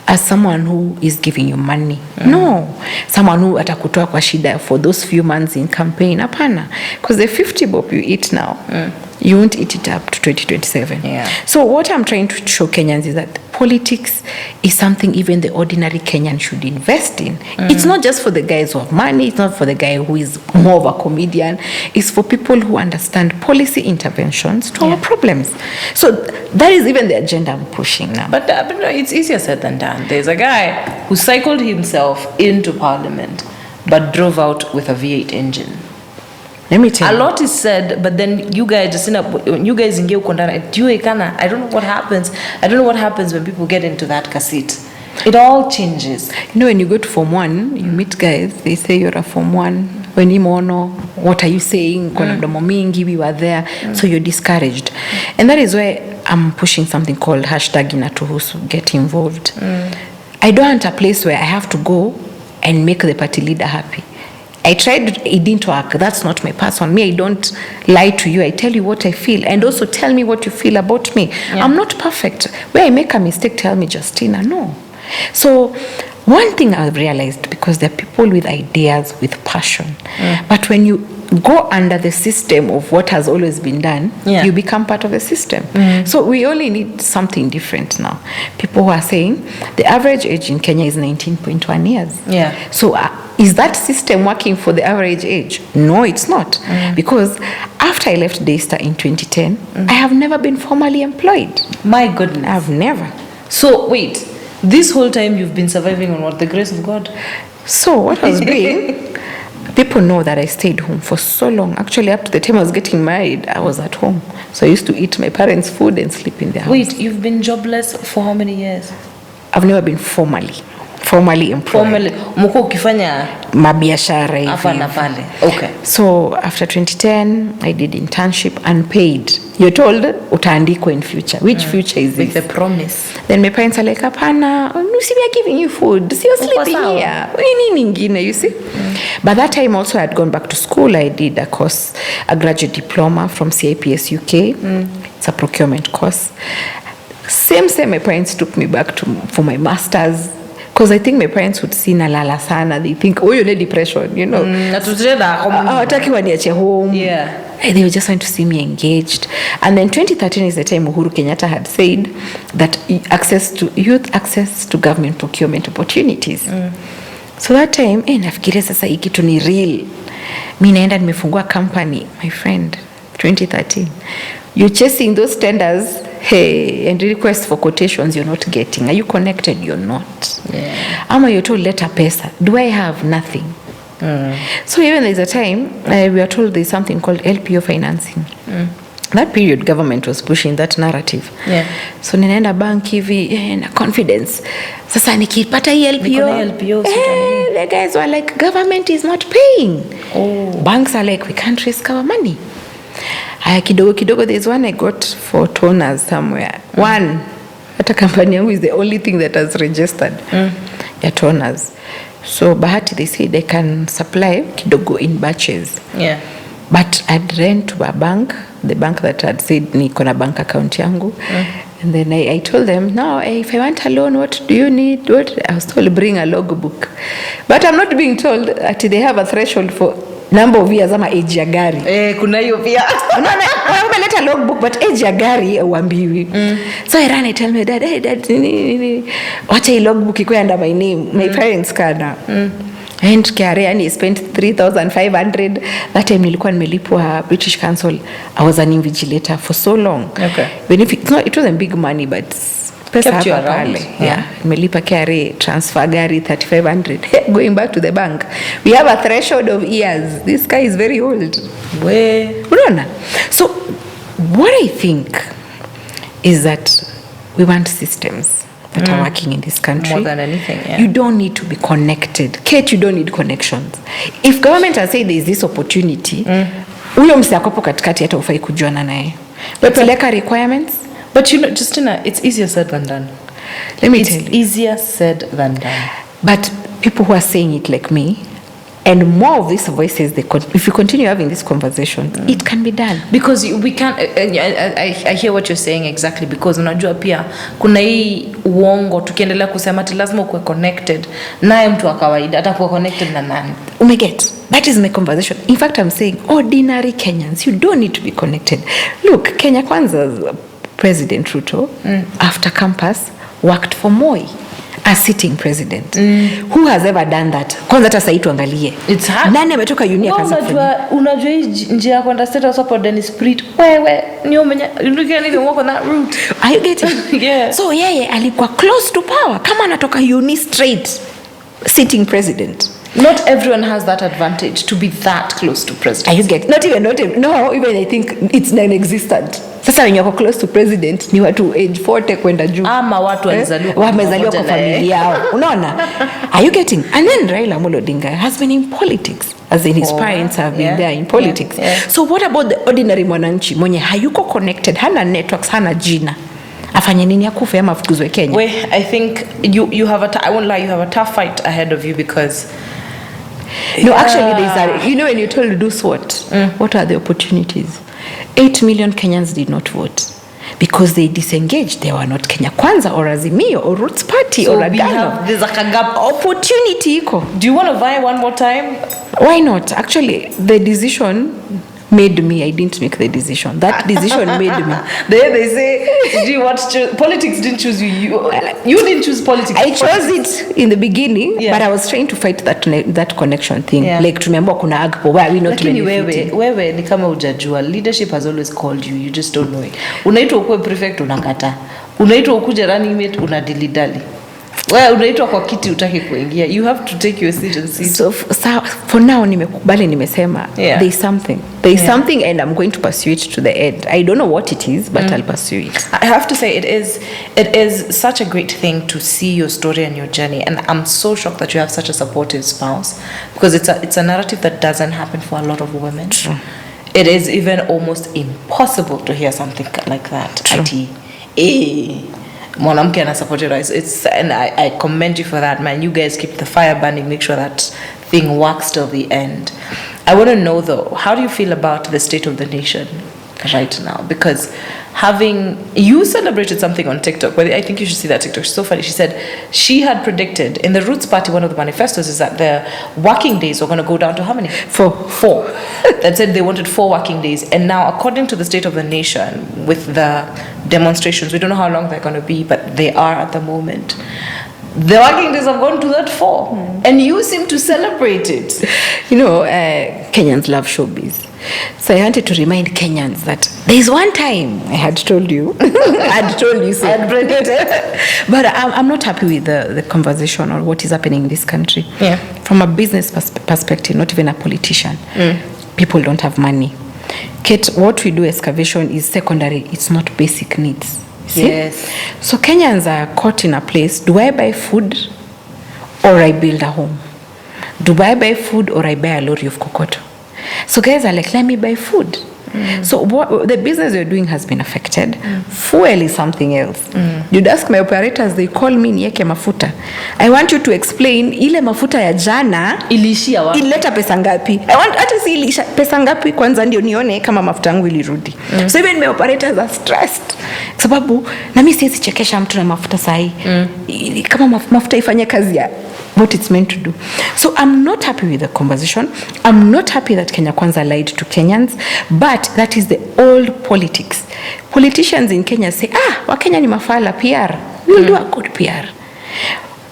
as someone who is giving you money. No. Someone who atakutoa kwa shida for those few months in campaign. Hapana. Because the 50 bob you eat now, you won't eat it up to 2027. Yeah. So what I'm trying to show Kenyans is that politics is something even the ordinary Kenyan should invest in. It's not just for the guys who have money. It's not for the guy who is more of a comedian. It's for people who understand policy interventions to our problems. So that is even the agenda I'm pushing now. But it's easier said than done. There's a guy who cycled himself into parliament but drove out with a V8 engine. Let me tell you. A lot is said, but then you guys just ingia uko ndani. I don't know what happens. I don't know what happens when people get into that cassette. It all changes. When you go to Form 1, you meet guys, they say you're a Form 1. When you mono, what are you saying? We were there. So you're discouraged. And that is why I'm pushing something called #INATUHUSU, get involved. I don't want a place where I have to go and make the party leader happy. I tried, it didn't work. That's not my person. Me, I don't lie to you. I tell you what I feel. And also tell me what you feel about me. Yeah. I'm not perfect. Where I make a mistake, tell me, Justina, no. So one thing I've realized, because there are people with ideas, with passion. But when you go under the system of what has always been done, you become part of the system. So we only need something different now. People who are saying the average age in Kenya is 19.1 years. So is that system working for the average age? No, it's not. Because after I left Daystar in 2010, I have never been formally employed. My goodness. I've never. So wait, this whole time you've been surviving on what? The grace of God? So what I was doing, people know that I stayed home for so long. Actually, up to the time I was getting married, I was at home. So I used to eat my parents' food and sleep in their house. Wait, you've been jobless for how many years? I've never been formally employed. Formally, mko ukifanya mabiashara hivi. Hapa na pale. Okay. So after 2010, I did internship unpaid. You're told utaandikwa in future. Which future is this? With the promise. Then my parents are like, "Hapana, we are giving you food. So you're sleeping here. Nini nyingine, you see?" But that time also I had gone back to school. I did a course, a graduate diploma from CIPS UK. It's a procurement course. Same, my parents took me back for my master's. Because I think my parents would see nalala sana. They think, oh, you need depression, you know. Wataki waniache home. They were just trying to see me engaged. And then 2013 is the time Uhuru Kenyatta had said that youth access to government procurement opportunities. So that time, nafikiria sasa hii kitu ni real. Mimi naenda nimefungua company, my friend, 2013. You're chasing those tenders, and request for quotations you're not getting. Are you connected? You're not. Ama you're told letter pesa. Do I have nothing? So even there's a time we are told there's something called LPO financing. That period government was pushing that narrative. So ninaenda bank hivi na confidence. Sasa nikipata hii LPO, the guys were like, government is not paying. Banks are like, we can't risk our money. Kidogo, there's one I got for toners somewhere. One, at a company is the only thing that has registered ya toners. So bahati, they say they can supply kidogo in batches. But I'd rent to a bank, the bank that had said niko na bank account yangu. And then I told them, now if I want a loan, what do you need? I was told bring a logbook. But I'm not being told that they have a threshold for number of years ama age ya gari. Kuna hiyo pia. No, umeleta logbook but age ya gari uambiwi. So I ran, I tell my dad, hey dad, wacha hii logbook iko under my name, my parents kana. And KRA, and he spent 3,500. That time nilikuwa nimelipwa British Council. I was an invigilator for so long. It wasn't big money, but pesa kept you around. Nimelipa KRA, transfer gari 3,500. Going back to the bank, we have a threshold of years. This guy is very old. So what I think is that we want systems that are working in this country. More than anything, You don't need to be connected. Kate, you don't need connections. If government has said there is this opportunity, huyo msiakopo katikati hata ufai kujuana naye. Wepeleka requirements. But you know, Justina, it's easier said than done. Let me tell you. It's easier said than done. But people who are saying it like me, and more of these voices, if you continue having this conversation, it can be done. Because we can't, I hear what you're saying exactly, because unajua pia, kuna hii uongo, tukiendelea kusema ati lazima ukwe connected, nae mtu wa kawaida, atakuwa connected na nani? Umeget? That is my conversation. In fact, I'm saying, ordinary Kenyans, you don't need to be connected. Look, Kenya Kwanza's President Ruto, after campus, worked for Moi. A sitting president. Who has ever done that? Kwanza hata sasa tuangalie. It's hard. Nani ametoka uni akaanza kufanya? Unajua hii njia ya kwenda StateHouse hapo Dennis Spirit. Wewe ni umenya, you can't even walk on that route. Are you getting? So yeye alikuwa close to power kama anatoka uni straight sitting president. Not everyone has that advantage to be that close to president. Are you getting? Even I think it's non-existent. Sasa wenye wako close to president ni watu age 40 kwenda juu. Ama watu wamezaliwa kwa familia yao. Unaona? Are you getting? And then Raila Amolo Odinga has been in politics. As in his parents have been there in politics. So what about the ordinary mwananchi mwenye hayuko connected, hana networks, hana jina? Afanye nini akufe ama afukuzwe Kenya? I think you have I won't lie, you have a tough fight ahead of you because no, actually when you're told to do SWOT, what are the opportunities? 8 million Kenyans did not vote. because they disengaged. They were not Kenya Kwanza or Azimio or Roots Party so or Agano. there's like a gap. Opportunity iko. Do you want to vie one more time? Why not? Actually, the decision made me. I didn't make the decision. That decision made me. They say, do you want to politics didn't choose you. You didn't choose politics. I chose it in the beginning, yeah. but I was trying to fight that connection thing. Yeah. Like remember kuna agpo why we not Lakini benefiting. wewe ni kama hujajua. Leadership has always called you. You just don't know it. Unaitwa ukuwe prefect unakata. Unaitwa ukuje running mate unadilidali. Well, unaitwa kwa kiti utaki kuingia. You have to take your seat and see. So for now nimekubali nimesema yeah. There is something and I'm going to pursue it to the end. I don't know what it is, but I'll pursue it. I have to say it is such a great thing to see your story and your journey, and I'm so shocked that you have such a supportive spouse, because it's a narrative that doesn't happen for a lot of women. True. It is even almost impossible to hear something like that. True. Mwanamke ana supported us. And I commend you for that, man. You guys keep the fire burning, make sure that thing works till the end. I want to know though, how do you feel about the state of the nation right now? Because you celebrated something on TikTok, but I think you should see that TikTok. It's so funny. She said she had predicted in the Roots Party, one of the manifestos is that the working days were going to go down to how many? 4. That said they wanted 4 working days. And now, according to the state of the nation, with the demonstrations, we don't know how long they're going to be, but they are at the moment. The working days have gone to that 4. And you seem to celebrate it. You know, Kenyans love showbiz. So I wanted to remind Kenyans that there is one time I had told you, so. But I'm not happy with the conversation or what is happening in this country. Yeah. From a business perspective, not even a politician. People don't have money. Kate, what we do excavation is secondary. It's not basic needs. See? Yes. So Kenyans are caught in a place. Do I buy food or I build a home? Do I buy food or I buy a lorry of kokoto? So guys are like, let me buy food. So what the business you're doing has been affected. Fuel is something else. You'd ask my operators, they call me nieke mafuta. I want you to explain ile mafuta ya jana ilishia wapi? Ileta pesa ngapi? I want hata si ilisha pesa ngapi kwanza ndio nione kama mafuta yangu ilirudi. So even my operators are stressed. Sababu na mimi siwezi chekesha mtu na mafuta sahi. Kama mafuta ifanye kazi ya what it's meant to do. So I'm not happy with the conversation. I'm not happy that Kenya Kwanza lied to Kenyans, but that is the old politics. Politicians in Kenya say, Wakenya ni mafala PR. We'll do a good PR.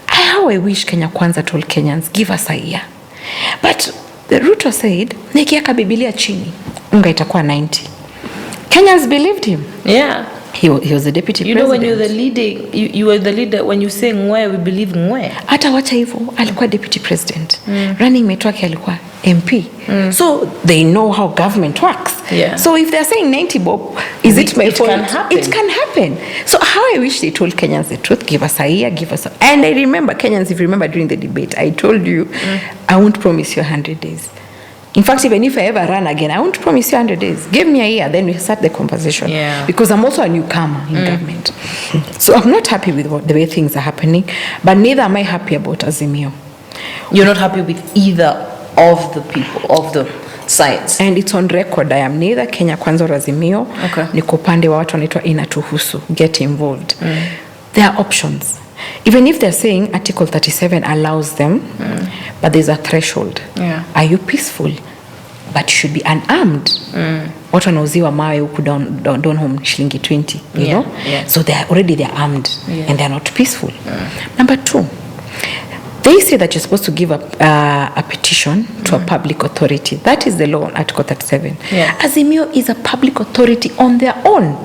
How I wish Kenya Kwanza told Kenyans, give us a year. But the Ruto said, nikiaka Biblia chini, unga itakuwa 90. Kenyans believed him. Yeah. He was the deputy president. You know, when you're the leading, you were the leader. When you say ngwe, we believe ngwe. Hata wacha hivyo, alikuwa deputy president. Running mate wake alikuwa MP. So they know how government works. Yeah. So if they're saying 90 bob, is it my fault? Can happen. It can happen. So how I wish they told Kenyans the truth, give us a year, and I remember Kenyans, if you remember during the debate, I told you, I won't promise you 100 days. In fact, even if I ever run again, I won't promise you 100 days. Give me a year, then we start the conversation. Yeah. Because I'm also a newcomer in government. So I'm not happy with the way things are happening, but neither am I happy about AZIMIO. You're not happy with either of the people, of the sides. And it's on record. I am neither Kenya Kwanza or AZIMIO. Okay. Niko pande wa watu wanaitwa INATUHUSU. Get involved. There are options. Even if they're saying Article 37 allows them, but there's a threshold. Yeah. Are you peaceful? But you should be unarmed. Watu wanauziwa mawe huku down home shilingi 20, you know? Yeah. So they're armed, and they're not peaceful. Number 2, they say that you're supposed to give a petition to a public authority. That is the law on Article 37. Yeah. AZIMIO is a public authority on their own.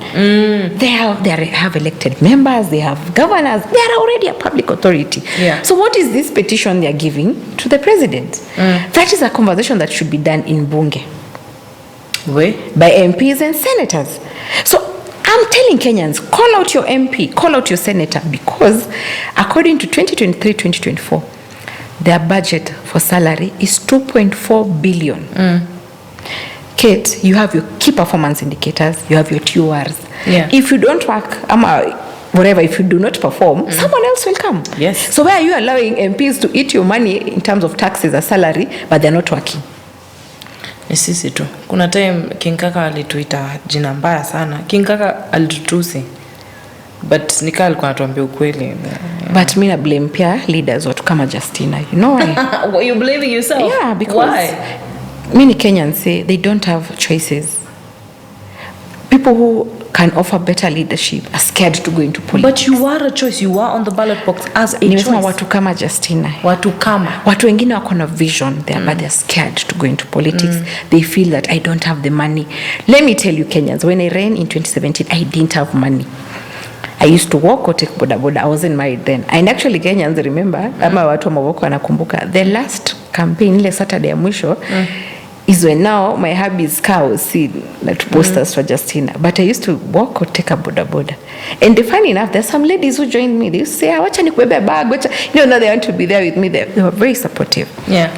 They have elected members, they have governors, they are already a public authority. Yeah. So what is this petition they are giving to the president? That is a conversation that should be done in Bunge. By MPs and senators. So I'm telling Kenyans, call out your MP, call out your senator, because according to 2023-2024, their budget for salary is 2.4 billion. Kate, you have your key performance indicators, you have your TORs. Yeah. If you don't work, whatever, if you do not perform, someone else will come. Yes. So why are you allowing MPs to eat your money in terms of taxes or salary, but they're not working? Ni sisi tu. Kuna time King Kaka alituita jina mbaya sana. King Kaka alitutusi. But Nika alikuwa anatuambia ukweli. Yeah. But me na blame pia leaders watu kama Justina. You know why? Well, you're blaming yourself? Yeah, because why? Many Kenyans say they don't have choices. People who can offer better leadership are scared to go into politics. But you are a choice. You are on the ballot box as a Nimesema choice. watu kama Justina. Watu kama. Watu wengine wako na vision there, but they're scared to go into politics. They feel that I don't have the money. Let me tell you Kenyans, when I ran in 2017, I didn't have money. I used to walk or take boda boda. I wasn't married then. And actually Kenyans remember, ama watu wa Mavoko wanakumbuka, the last campaign ile Saturday ya mwisho is when now my hubby's car was seen to posters for Justina. But I used to walk or take a boda boda. And funny enough, there's some ladies who joined me. They used to say, wacha nikubebe bag. Now they want to be there with me. They were very supportive. Yeah.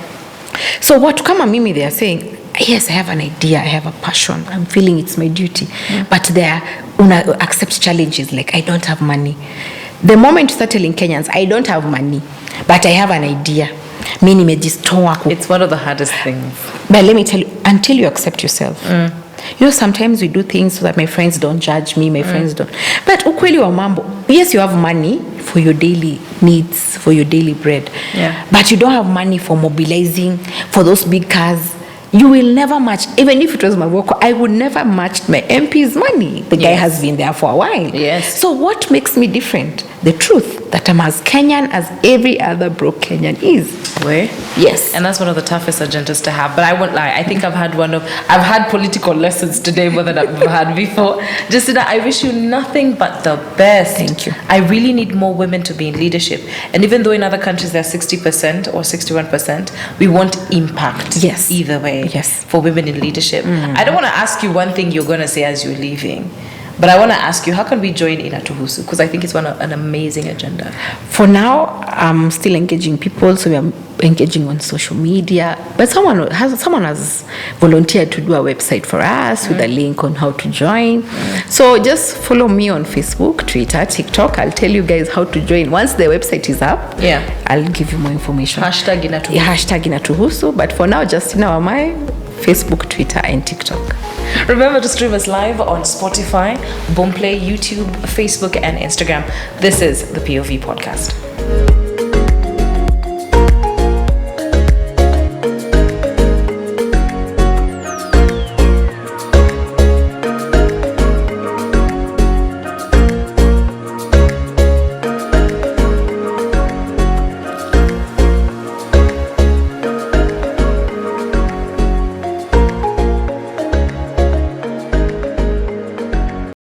So watu kama mimi, they are saying, yes, I have an idea, I have a passion, I'm feeling it's my duty. But there, accept challenges like I don't have money. The moment you start telling Kenyans, I don't have money, but I have an idea. It's one of the hardest things. But let me tell you, until you accept yourself. You know, sometimes we do things so that my friends don't judge me, my friends don't. But ukweli wa mambo, yes, you have money for your daily needs, for your daily bread. Yeah. But you don't have money for mobilizing, for those big cars. You will never match, even if it was Mavoko, I would never match my MP's money. The guy has been there for a while. Yes. So what makes me different? The truth that I'm as Kenyan as every other broke Kenyan is. Where? Yes. And that's one of the toughest agendas to have. But I won't lie. I think I've had political lessons today more than I've had before. Justina, I wish you nothing but the best. Thank you. I really need more women to be in leadership. And even though in other countries they're 60% or 61%, we want impact. Yes. Either way. Yes. For women in leadership. I don't want to ask you one thing you're going to say as you're leaving. But I want to ask you, how can we join INATUHUSU? Because I think it's an amazing agenda. For now, I'm still engaging people, so we are engaging on social media. But someone has volunteered to do a website for us with a link on how to join. So just follow me on Facebook, Twitter, TikTok. I'll tell you guys how to join. Once the website is up, I'll give you more information. Hashtag INATUHUSU. Hashtag INATUHUSU. But for now, Justina Wamae, Facebook, Twitter, and TikTok. Remember to stream us live on Spotify, Boomplay, YouTube, Facebook, and Instagram. This is the POV Podcast.